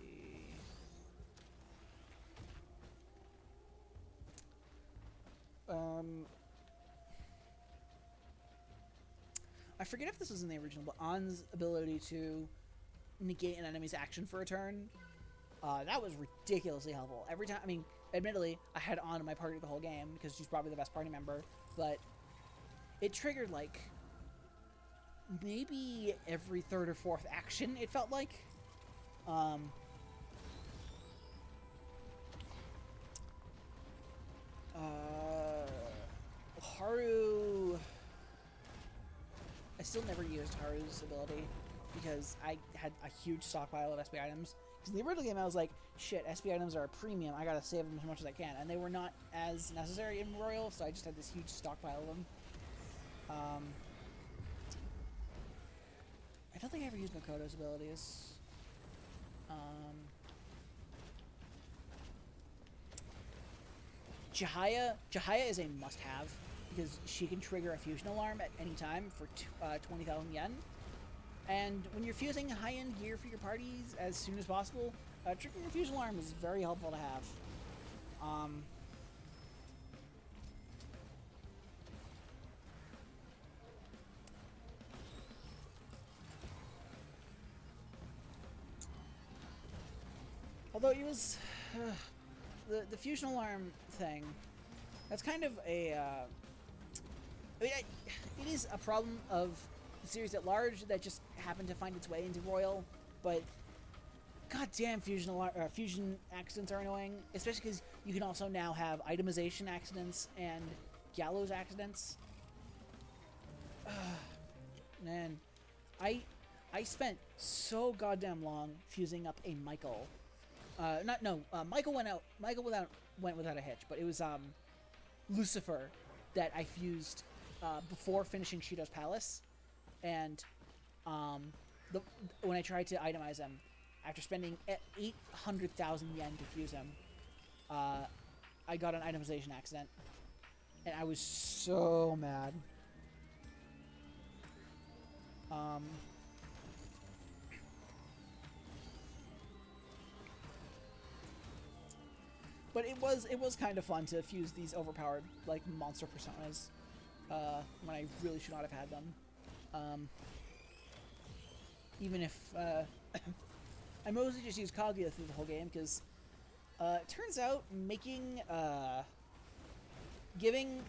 I forget if this was in the original, but On's ability to negate an enemy's action for a turn, that was ridiculously helpful. Every time, I mean, admittedly, I had On in my party the whole game because she's probably the best party member, but it triggered, like, maybe every third or fourth action, it felt like. Haru... I still never used Haru's ability because I had a huge stockpile of SP items. Because in the original game I was like, shit, SP items are a premium, I gotta save them as much as I can. And they were not as necessary in Royal, so I just had this huge stockpile of them. I don't think I ever used Makoto's abilities. Jahaya is a must-have because she can trigger a fusion alarm at any time for 20,000 yen. And when you're fusing high-end gear for your parties as soon as possible, triggering a fusion alarm is very helpful to have. Although it was... the fusion alarm thing, that's kind of a... I mean, it is a problem of the series at large that just happened to find its way into Royal, but goddamn fusion accidents are annoying, especially because you can also now have itemization accidents and gallows accidents. Man, I spent so goddamn long fusing up a Michael. Michael went out. Went without a hitch, but it was Lucifer that I fused before finishing Shido's Palace, and when I tried to itemize him, after spending 800,000 yen to fuse him, I got an itemization accident, and I was so mad. But it was kind of fun to fuse these overpowered, like, monster personas when I really should not have had them. Even if I mostly just used Kaguya through the whole game because it turns out giving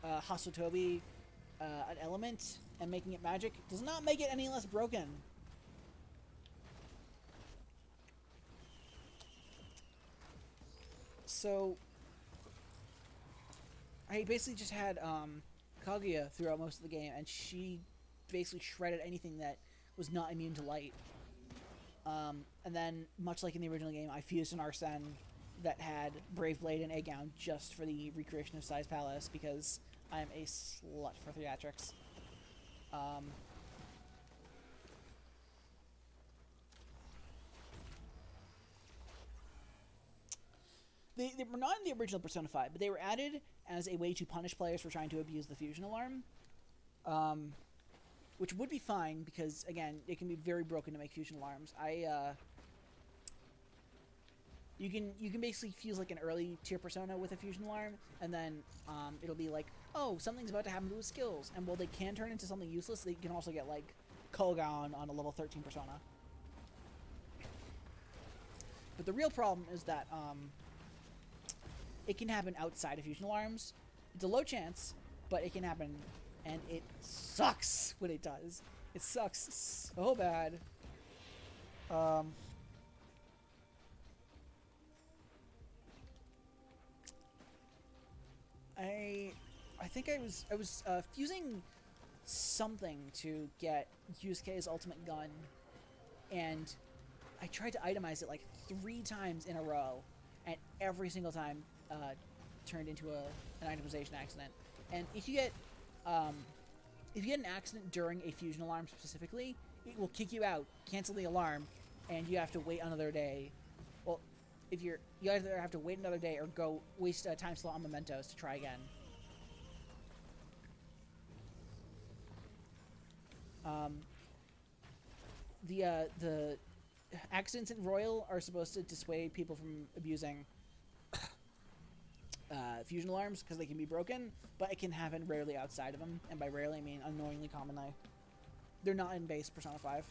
Hasutobi an element and making it magic does not make it any less broken. So I basically just had Kaguya throughout most of the game, and she basically shredded anything that was not immune to light. And then, much like in the original game, I fused an Arsene that had Brave Blade and A-Gown just for the recreation of Sai's Palace, because I am a slut for theatrics. They were not in the original Persona 5, but they were added as a way to punish players for trying to abuse the fusion alarm. Which would be fine, because, again, it can be very broken to make fusion alarms. You can basically fuse, like, an early tier Persona with a fusion alarm, and then it'll be like, oh, something's about to happen to his skills. And while they can turn into something useless, they can also get, like, Kogan on a level 13 Persona. But the real problem is that it can happen outside of fusion alarms. It's a low chance, but it can happen, and it sucks when it does. It sucks so bad. I think I was fusing something to get Yusuke's ultimate gun, and I tried to itemize it like 3 times in a row, and every single time turned into an itemization accident. And if you get an accident during a fusion alarm specifically, it will kick you out, cancel the alarm, and you have to wait another day if you either have to wait another day or go waste a time slot on mementos to try again. The accidents in Royal are supposed to dissuade people from abusing fusion alarms because they can be broken, but it can happen rarely outside of them, and by rarely I mean annoyingly commonly. They're not in base Persona 5.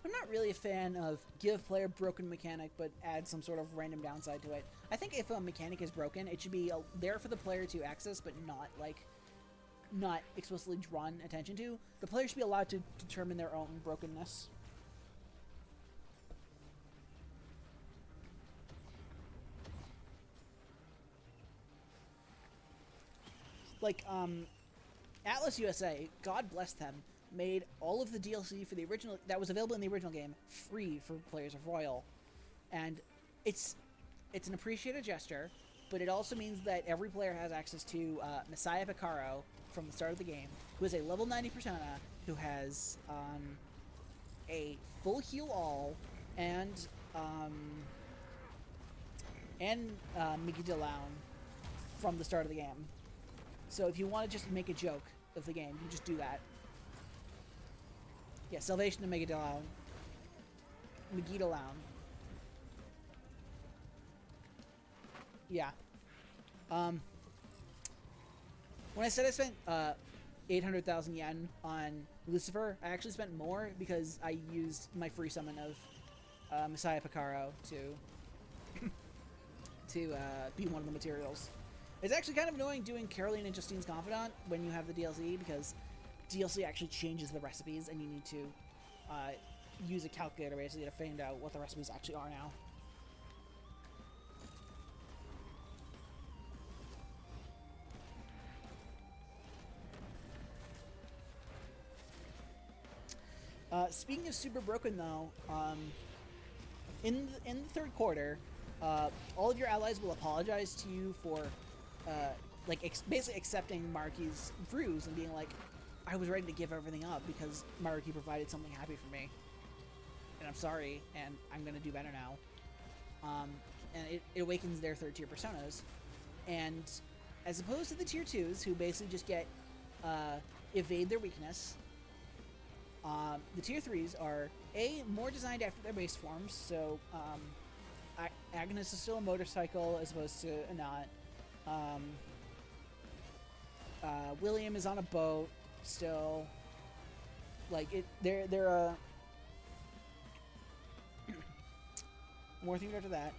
I'm not really a fan of give player broken mechanic, but add some sort of random downside to it. I think if a mechanic is broken, it should be there for the player to access, but not explicitly drawn attention to. The player should be allowed to determine their own brokenness. Like, Atlas USA, God bless them, made all of the DLC for the original that was available in the original game free for players of Royal, and it's an appreciated gesture, but it also means that every player has access to Messiah Picaro from the start of the game, who is a level 90 persona, who has a full heal all and Migi DeLaun from the start of the game. So if you want to just make a joke of the game, you just do that. Yeah, Salvation and Migi DeLaun. Migi DeLaun. Yeah. When I said I spent 800,000 yen on Lucifer, I actually spent more because I used my free summon of Messiah Picaro to be one of the materials. It's actually kind of annoying doing Caroline and Justine's Confidant when you have the DLC, because DLC actually changes the recipes and you need to use a calculator basically to find out what the recipes actually are now. Speaking of super broken though, in the third quarter, all of your allies will apologize to you for basically accepting Maruki's ruse and being like, I was ready to give everything up because Maruki provided something happy for me, and I'm sorry, and I'm gonna do better now. And it awakens their third tier personas, and as opposed to the tier 2s who basically just get evade their weakness, the tier 3s are more designed after their base forms. So Agnes is still a motorcycle as opposed to a not. William is on a boat still. Like they're more things after that,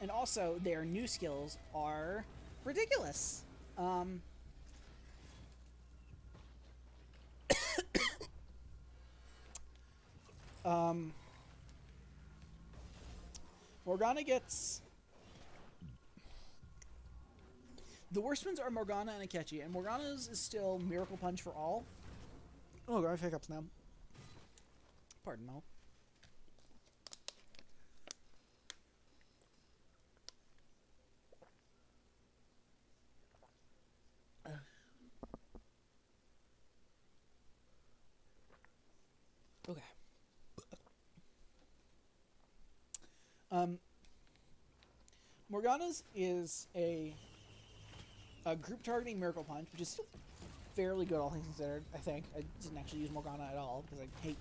and also their new skills are ridiculous. Morgana gets... The worst ones are Morgana and Akechi, and Morgana's is still Miracle Punch for all. Oh, I have hiccups now. Pardon, Mo. Okay. Morgana's is a group targeting Miracle Punch, which is still fairly good, all things considered. I think I didn't actually use Morgana at all because I hate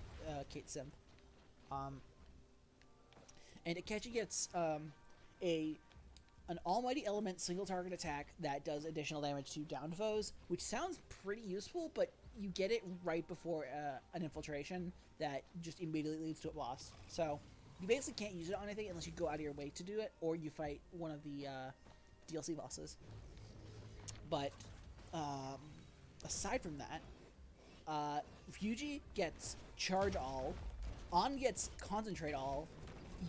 Kate Simp. And Akechi gets an Almighty Element single target attack that does additional damage to downed foes, which sounds pretty useful, but you get it right before an infiltration that just immediately leads to a boss. So you basically can't use it on anything unless you go out of your way to do it, or you fight one of the DLC bosses. But aside from that, Ryuji gets Charge All, An gets Concentrate All,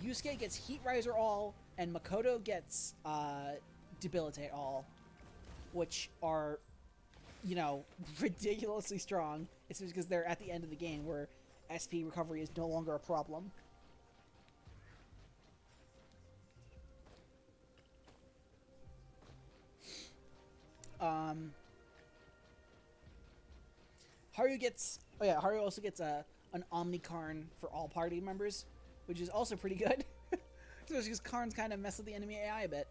Yusuke gets Heat Riser All, and Makoto gets Debilitate All, which are, you know, ridiculously strong. It's because they're at the end of the game where SP recovery is no longer a problem. Haru gets... Oh yeah, Haru also gets an Omni-Karn for all party members, which is also pretty good. Especially because Karns kind of mess with the enemy AI a bit.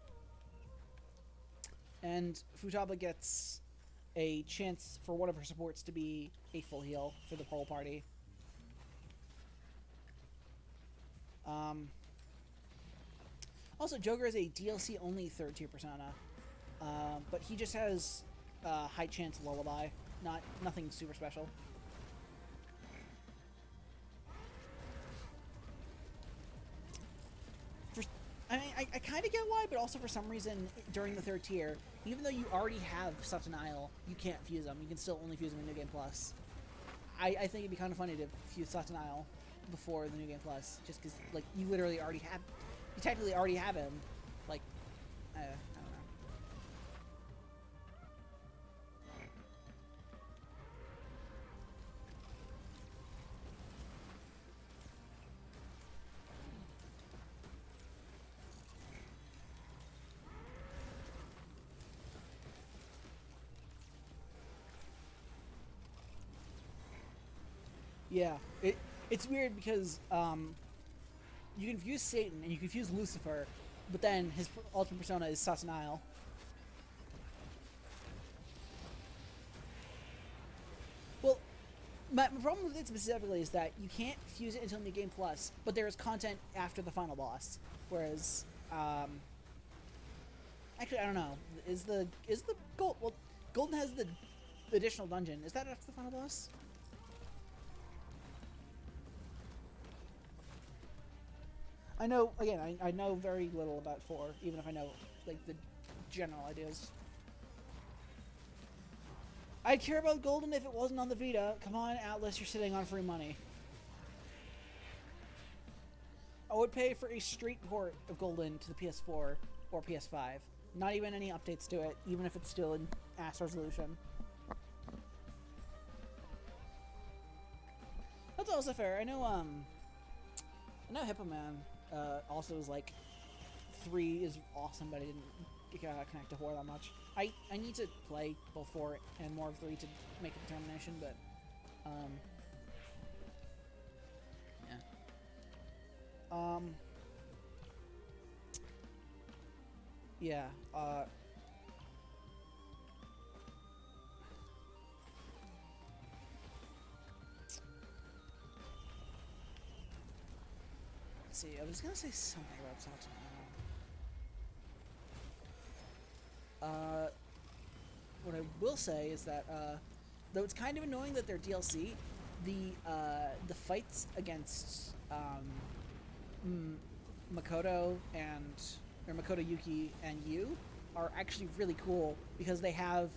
And Futaba gets a chance for one of her supports to be a full heal for the whole party. Also, Joker is a DLC-only third-tier persona, but he just has high chance lullaby, nothing super special. I mean, I kind of get why, but also for some reason, during the third tier, even though you already have Satanael, you can't fuse them. You can still only fuse them in New Game Plus. I think it'd be kind of funny to fuse Satanael before the New Game Plus, just because, like, you literally already have... You technically already have him. Like, I don't know. Yeah, it's weird because you can fuse Satan and you can fuse Lucifer, but then his ultimate persona is Satanael. Well, my problem with it specifically is that you can't fuse it until New Game Plus, but there is content after the final boss. Whereas, actually, I don't know. Is the Gold? Well, Golden has the additional dungeon. Is that after the final boss? I know, again, I know very little about 4, even if I know, like, the general ideas. I'd care about Golden if it wasn't on the Vita. Come on, Atlas, you're sitting on free money. I would pay for a straight port of Golden to the PS4 or PS5. Not even any updates to it, even if it's still in ass resolution. That's also fair. I know Hippo Man also is like 3 is awesome, but I didn't connect to 4 that much. I need to play both 4 and more of 3 to make a determination, but yeah. Let's see, I was gonna say something about Satanael. What I will say is that, though it's kind of annoying that they're DLC, the fights against Makoto Makoto Yuki and Yu are actually really cool because they have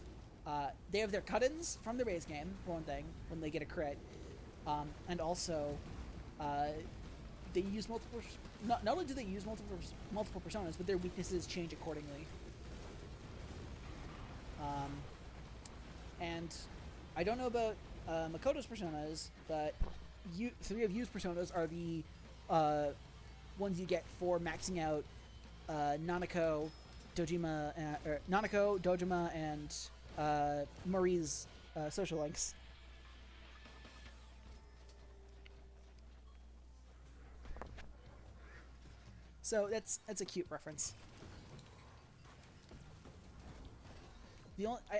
their cut-ins from their base game, for one thing, when they get a crit, and also they use multiple. Not only do they use multiple personas, but their weaknesses change accordingly. And I don't know about Makoto's personas, but 3 of Yu's personas are the ones you get for maxing out Nanako, Dojima, and Marie's social links. So that's a cute reference.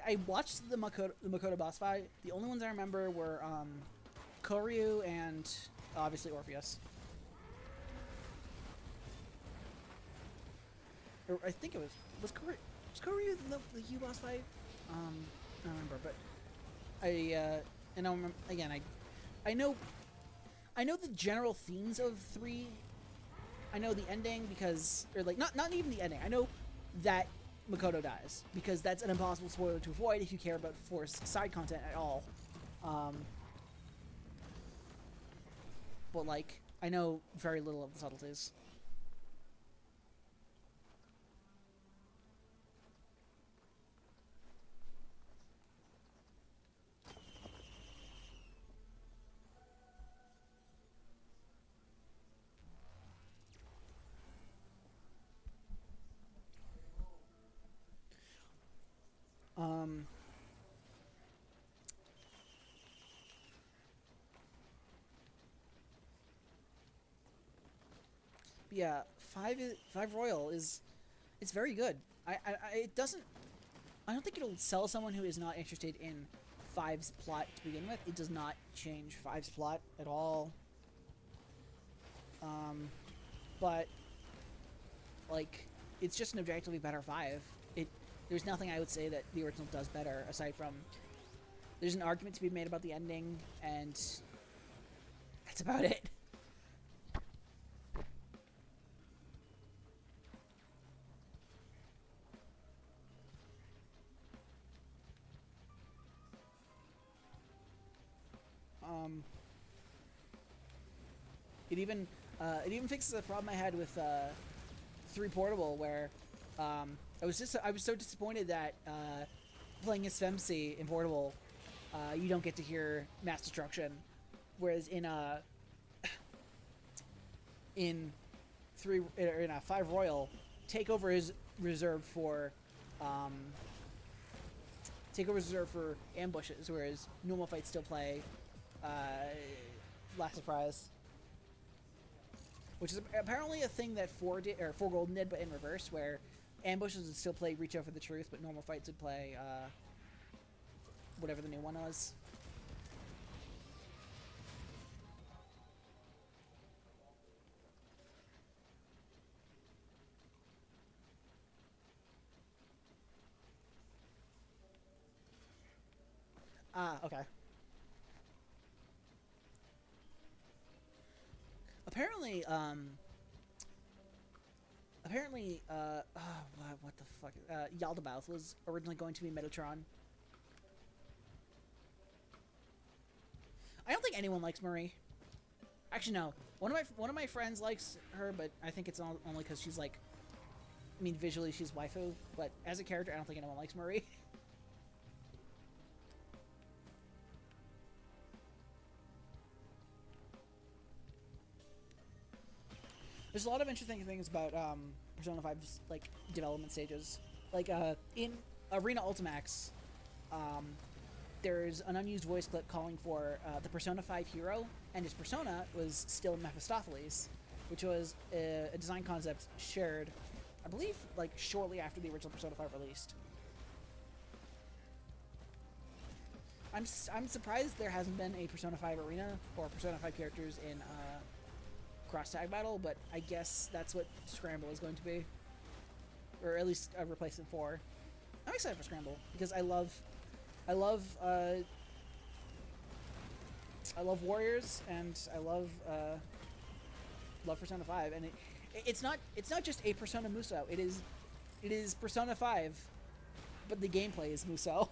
I watched the Makoto boss fight. The only ones I remember were Koryu and obviously Orpheus. Or I think it was Koryu the Yu boss fight? I don't remember, but and I remember, again, I know the general themes of 3. I know the ending because, or like not even the ending. I know that Makoto dies because that's an impossible spoiler to avoid if you care about 4's side content at all. But like, I know very little of the subtleties. Yeah, five Royal is it's very good. It doesn't. I don't think it'll sell someone who is not interested in Five's plot to begin with. It does not change Five's plot at all. But like, it's just an objectively better Five. There's nothing I would say that the original does better aside from there's an argument to be made about the ending, and that's about it. Um, it even it even fixes the problem I had with 3 Portable, where I was so disappointed that playing as Femsi in Portable, you don't get to hear Mass Destruction, whereas in 5 Royal, Takeover is reserved for um, ambushes, whereas normal fights still play uh, Last Surprise, which is apparently a thing that 4 Golden did, but in reverse, where ambushes would still play Reach Out for the Truth, but normal fights would play whatever the new one was. Ah, okay. Apparently, what the fuck? Yaldabaoth was originally going to be Metatron. I don't think anyone likes Marie. Actually, no. One of my friends likes her, but I think it's only because she's like, I mean, visually she's waifu, but as a character, I don't think anyone likes Marie. There's a lot of interesting things about Persona 5's like development stages. Like in Arena Ultimax, um, there's an unused voice clip calling for the Persona 5 hero, and his persona was still Mephistopheles, which was a design concept shared, I believe, like shortly after the original Persona 5 released. I'm surprised there hasn't been a Persona 5 arena or Persona 5 characters in cross tag battle, but I guess that's what Scramble is going to be, or at least a replacement for. I'm excited for Scramble because I love Warriors, and I love Persona 5, and it's not just a Persona Musou. It is Persona 5, but the gameplay is Musou.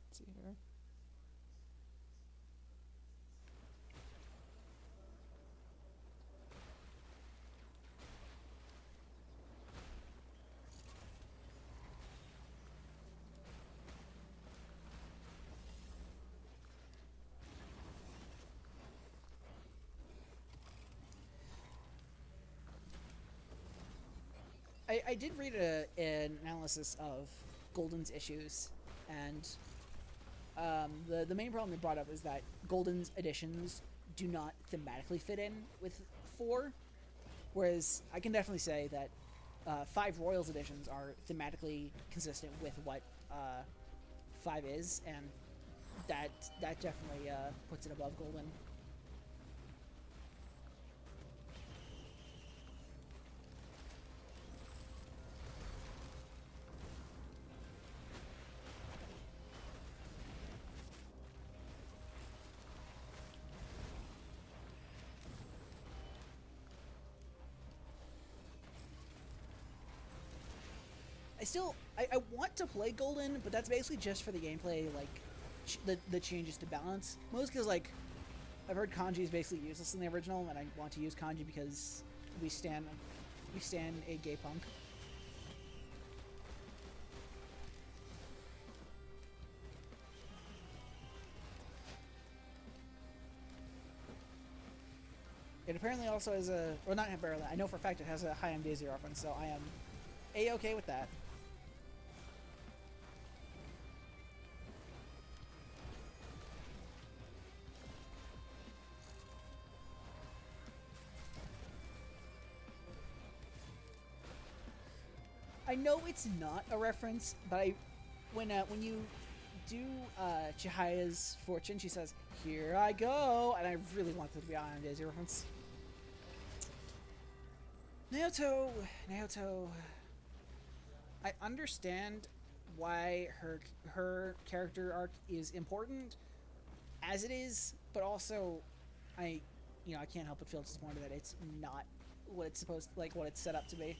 Let's see here. I did read an analysis of Golden's issues, and the main problem they brought up is that Golden's editions do not thematically fit in with 4, whereas I can definitely say that 5 Royals editions are thematically consistent with what 5 is, and that definitely puts it above Golden. I want to play Golden, but that's basically just for the gameplay, like the changes to balance. Most because like I've heard kanji is basically useless in the original, and I want to use kanji because we stand a gay punk. It apparently also has a, well, not apparently, I know for a fact it has a Hayam Daisy reference, so I am a-okay with that. I know it's not a reference, but when you do Chihiya's fortune, she says, "Here I go," and I really want it to be an Ayane Daisy reference. Naoto. I understand why her character arc is important as it is, but also I can't help but feel disappointed that it's not what it's supposed like what it's set up to be.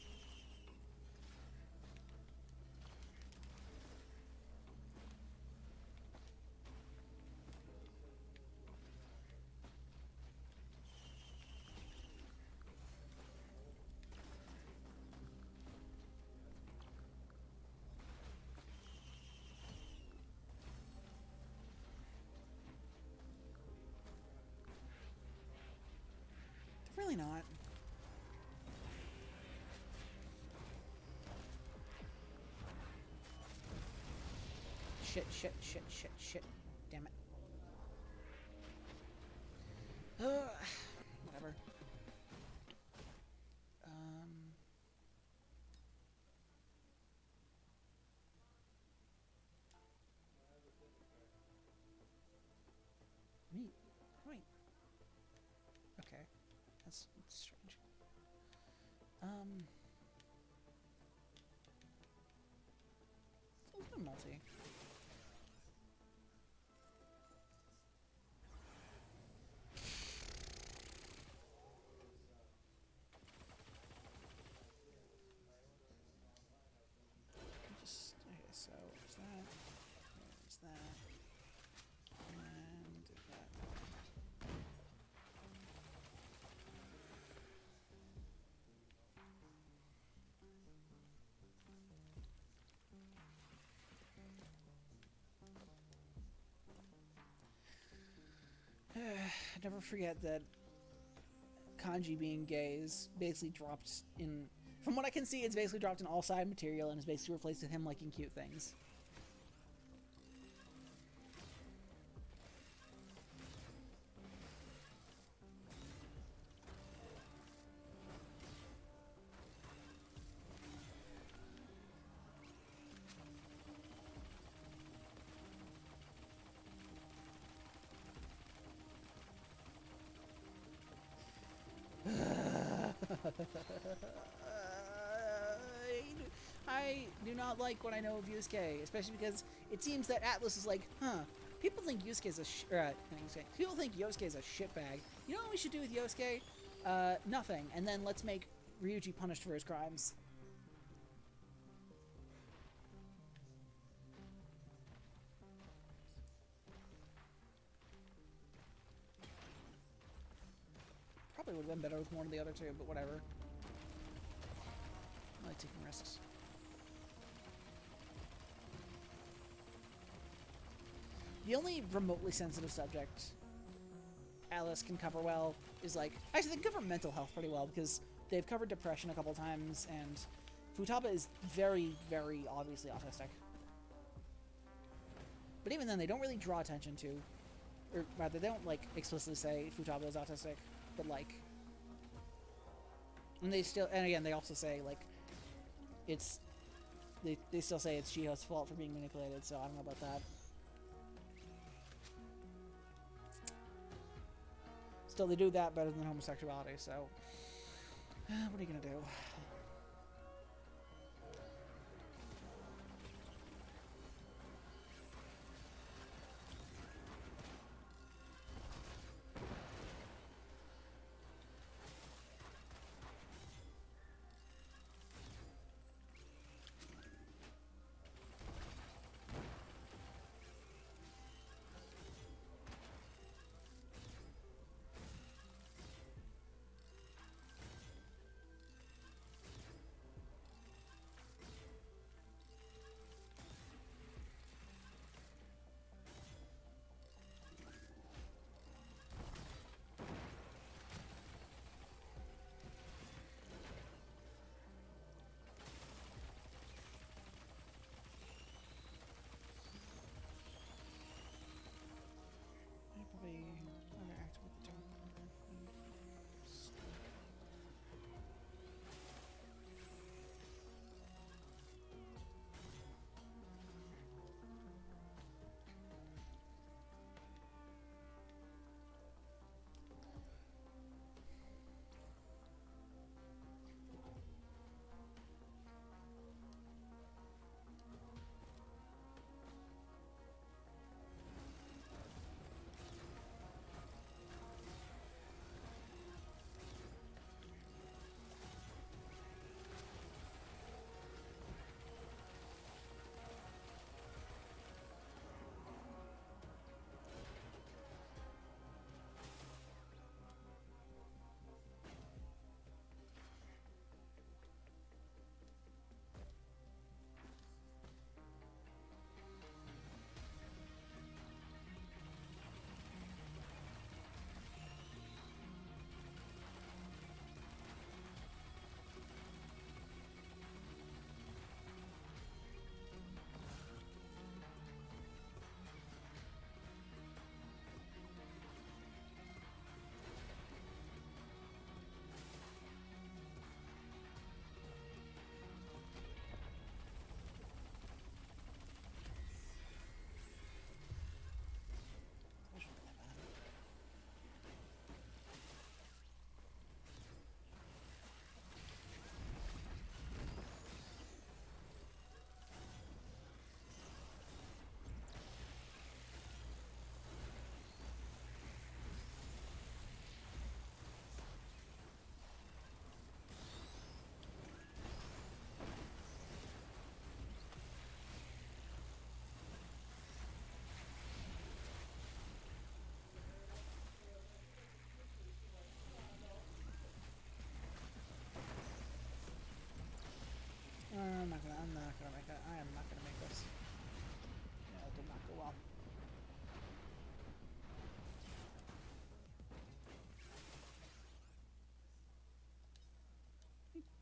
They're really not. Shit. Damn it. Whatever. Me? Wait. Okay. That's strange. It's a multi. Just okay. So there's that, and that. Never forget that Kanji being gay is basically dropped in. From what I can see, it's basically dropped in all side material and is basically replaced with him liking cute things. I do not like what I know of Yusuke, especially because it seems that Atlas is like, people think Yusuke is people think Yosuke is a shitbag. You know what we should do with Yosuke? Nothing. And then let's make Ryuji punished for his crimes. Probably would have been better with one of the other two, but whatever. I like taking risks. The only remotely sensitive subject Alice can cover well is like... Actually, they can cover mental health pretty well because they've covered depression a couple times, and Futaba is very, very obviously autistic. But even then, they don't really draw attention to... Or rather, they don't, like, explicitly say Futaba is autistic, but, like... And they still... And again, they also say, like... It's... They still say it's Shiho's fault for being manipulated, so I don't know about that. Still, they do that better than homosexuality, so... what are you gonna do?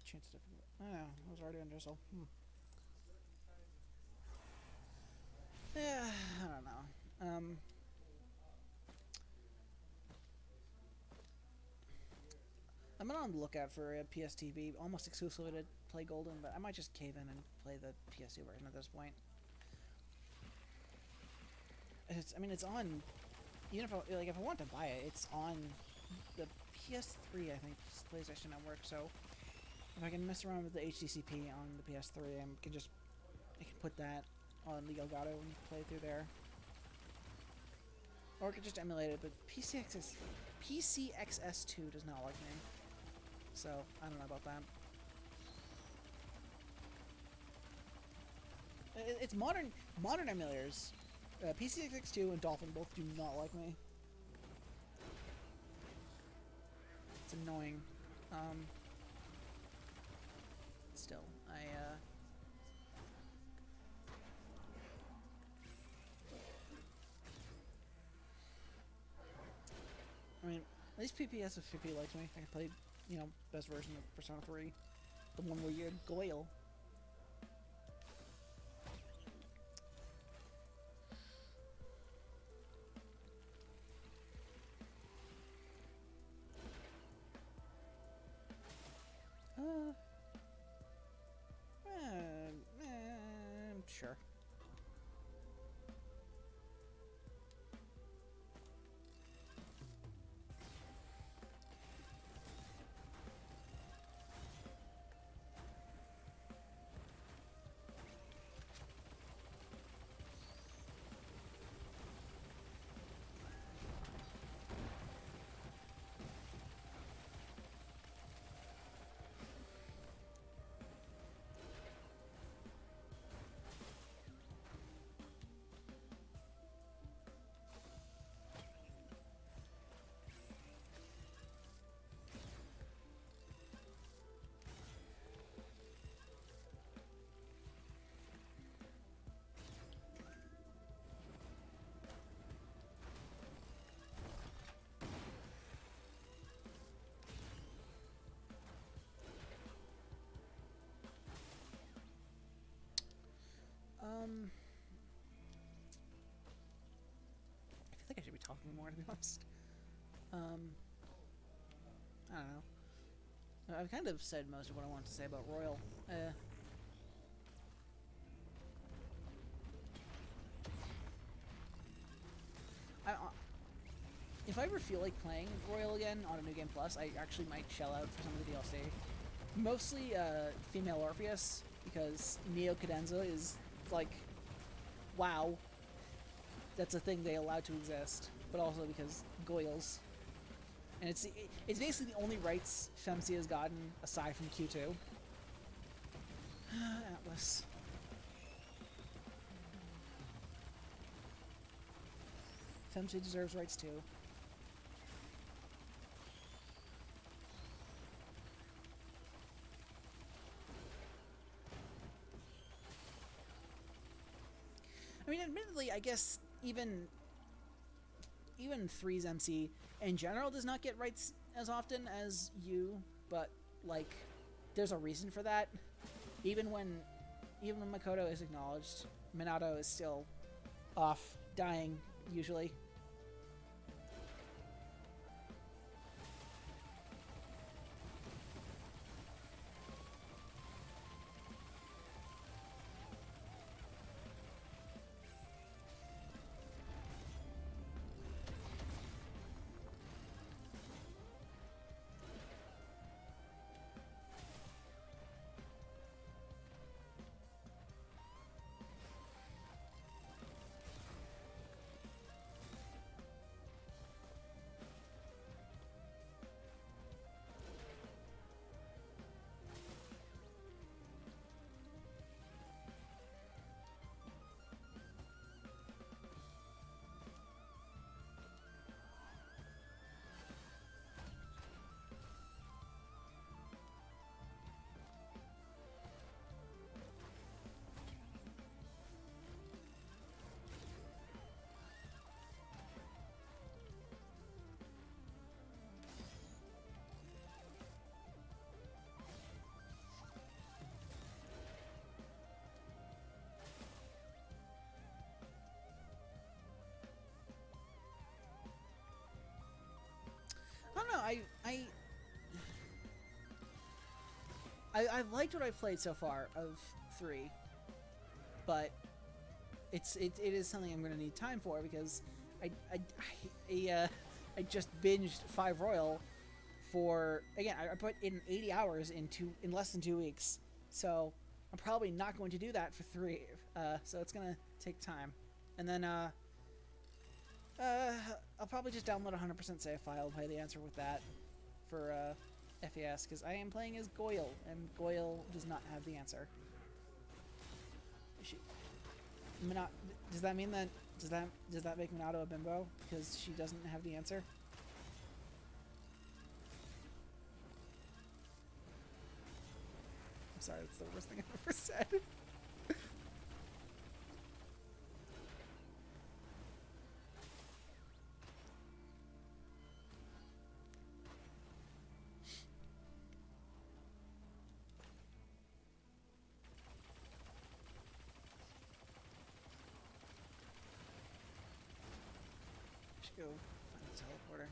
chance of difficult. Oh, it was already on Drizzle. Yeah, I don't know. I'm on the lookout for a PSTV almost exclusively to play Golden, but I might just cave in and play the PS2 version at this point. I mean, it's on. Even if if I want to buy it, it's on the PS3. I think PlayStation Network. So if I can mess around with the HDCP on the PS3, I can put that on the Elgato and play through there. Or I could just emulate it, but PCXS2 does not like me. So, I don't know about that. It's modern emulators. PCXS2 and Dolphin both do not like me. It's annoying. Still, I mean, at least PPS with 50 likes me. I played, best version of Persona 3. The one where you're Goyle. Sure. I feel like I should be talking more, to be honest. I don't know. I've kind of said most of what I want to say about Royal. If I ever feel like playing Royal again on a New Game Plus, I actually might shell out for some of the DLC. Mostly female Orpheus, because Neo Cadenza is like, wow, that's a thing they allowed to exist, but also because Goyles. And it's basically the only rights Femsi has gotten aside from Q2. Atlas. Femsi deserves rights too. I mean, admittedly, I guess even 3's MC in general does not get rights as often as you, but like, there's a reason for that. Even when Makoto is acknowledged, Minato is still off, dying, usually. I liked what I played so far of 3, but it is something I'm going to need time for because I just binged 5 Royal for, again, I put in 80 hours in less than 2 weeks, so I'm probably not going to do that for 3, so it's going to take time. And then I'll probably just download a 100% save file and play the answer with that for FES, because I am playing as Goyle, and Goyle does not have the answer. Does that mean that does that make Minato a bimbo because she doesn't have the answer? I'm sorry, that's the worst thing I've ever said. I should go find the teleporter.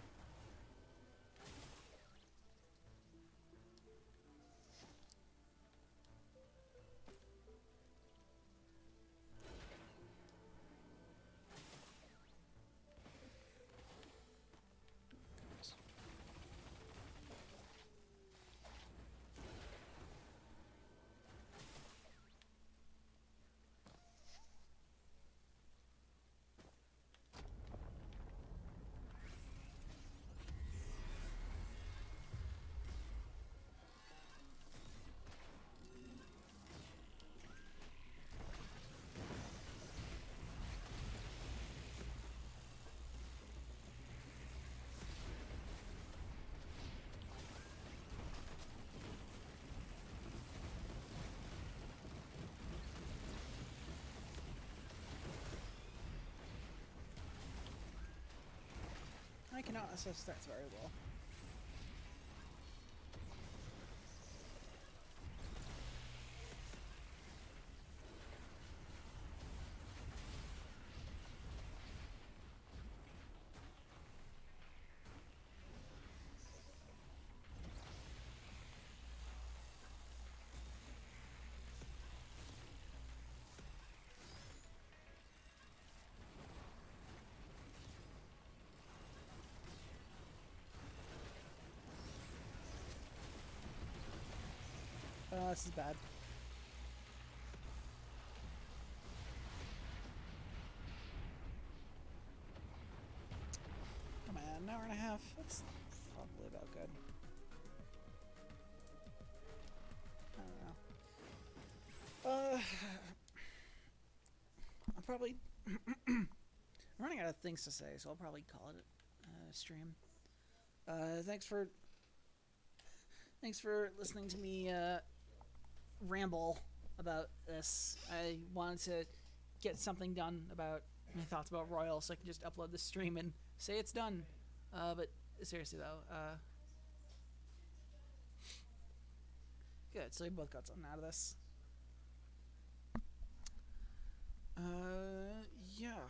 I cannot assess stats very well. This is bad. Come on, an hour and a half. That's probably about good. I don't know. I'm probably I'm running out of things to say, so I'll probably call it a stream. Thanks for listening to me ramble about this. I wanted to get something done about my thoughts about Royal, so I can just upload this stream and say it's done. But seriously though, good. So we both got something out of this. Yeah.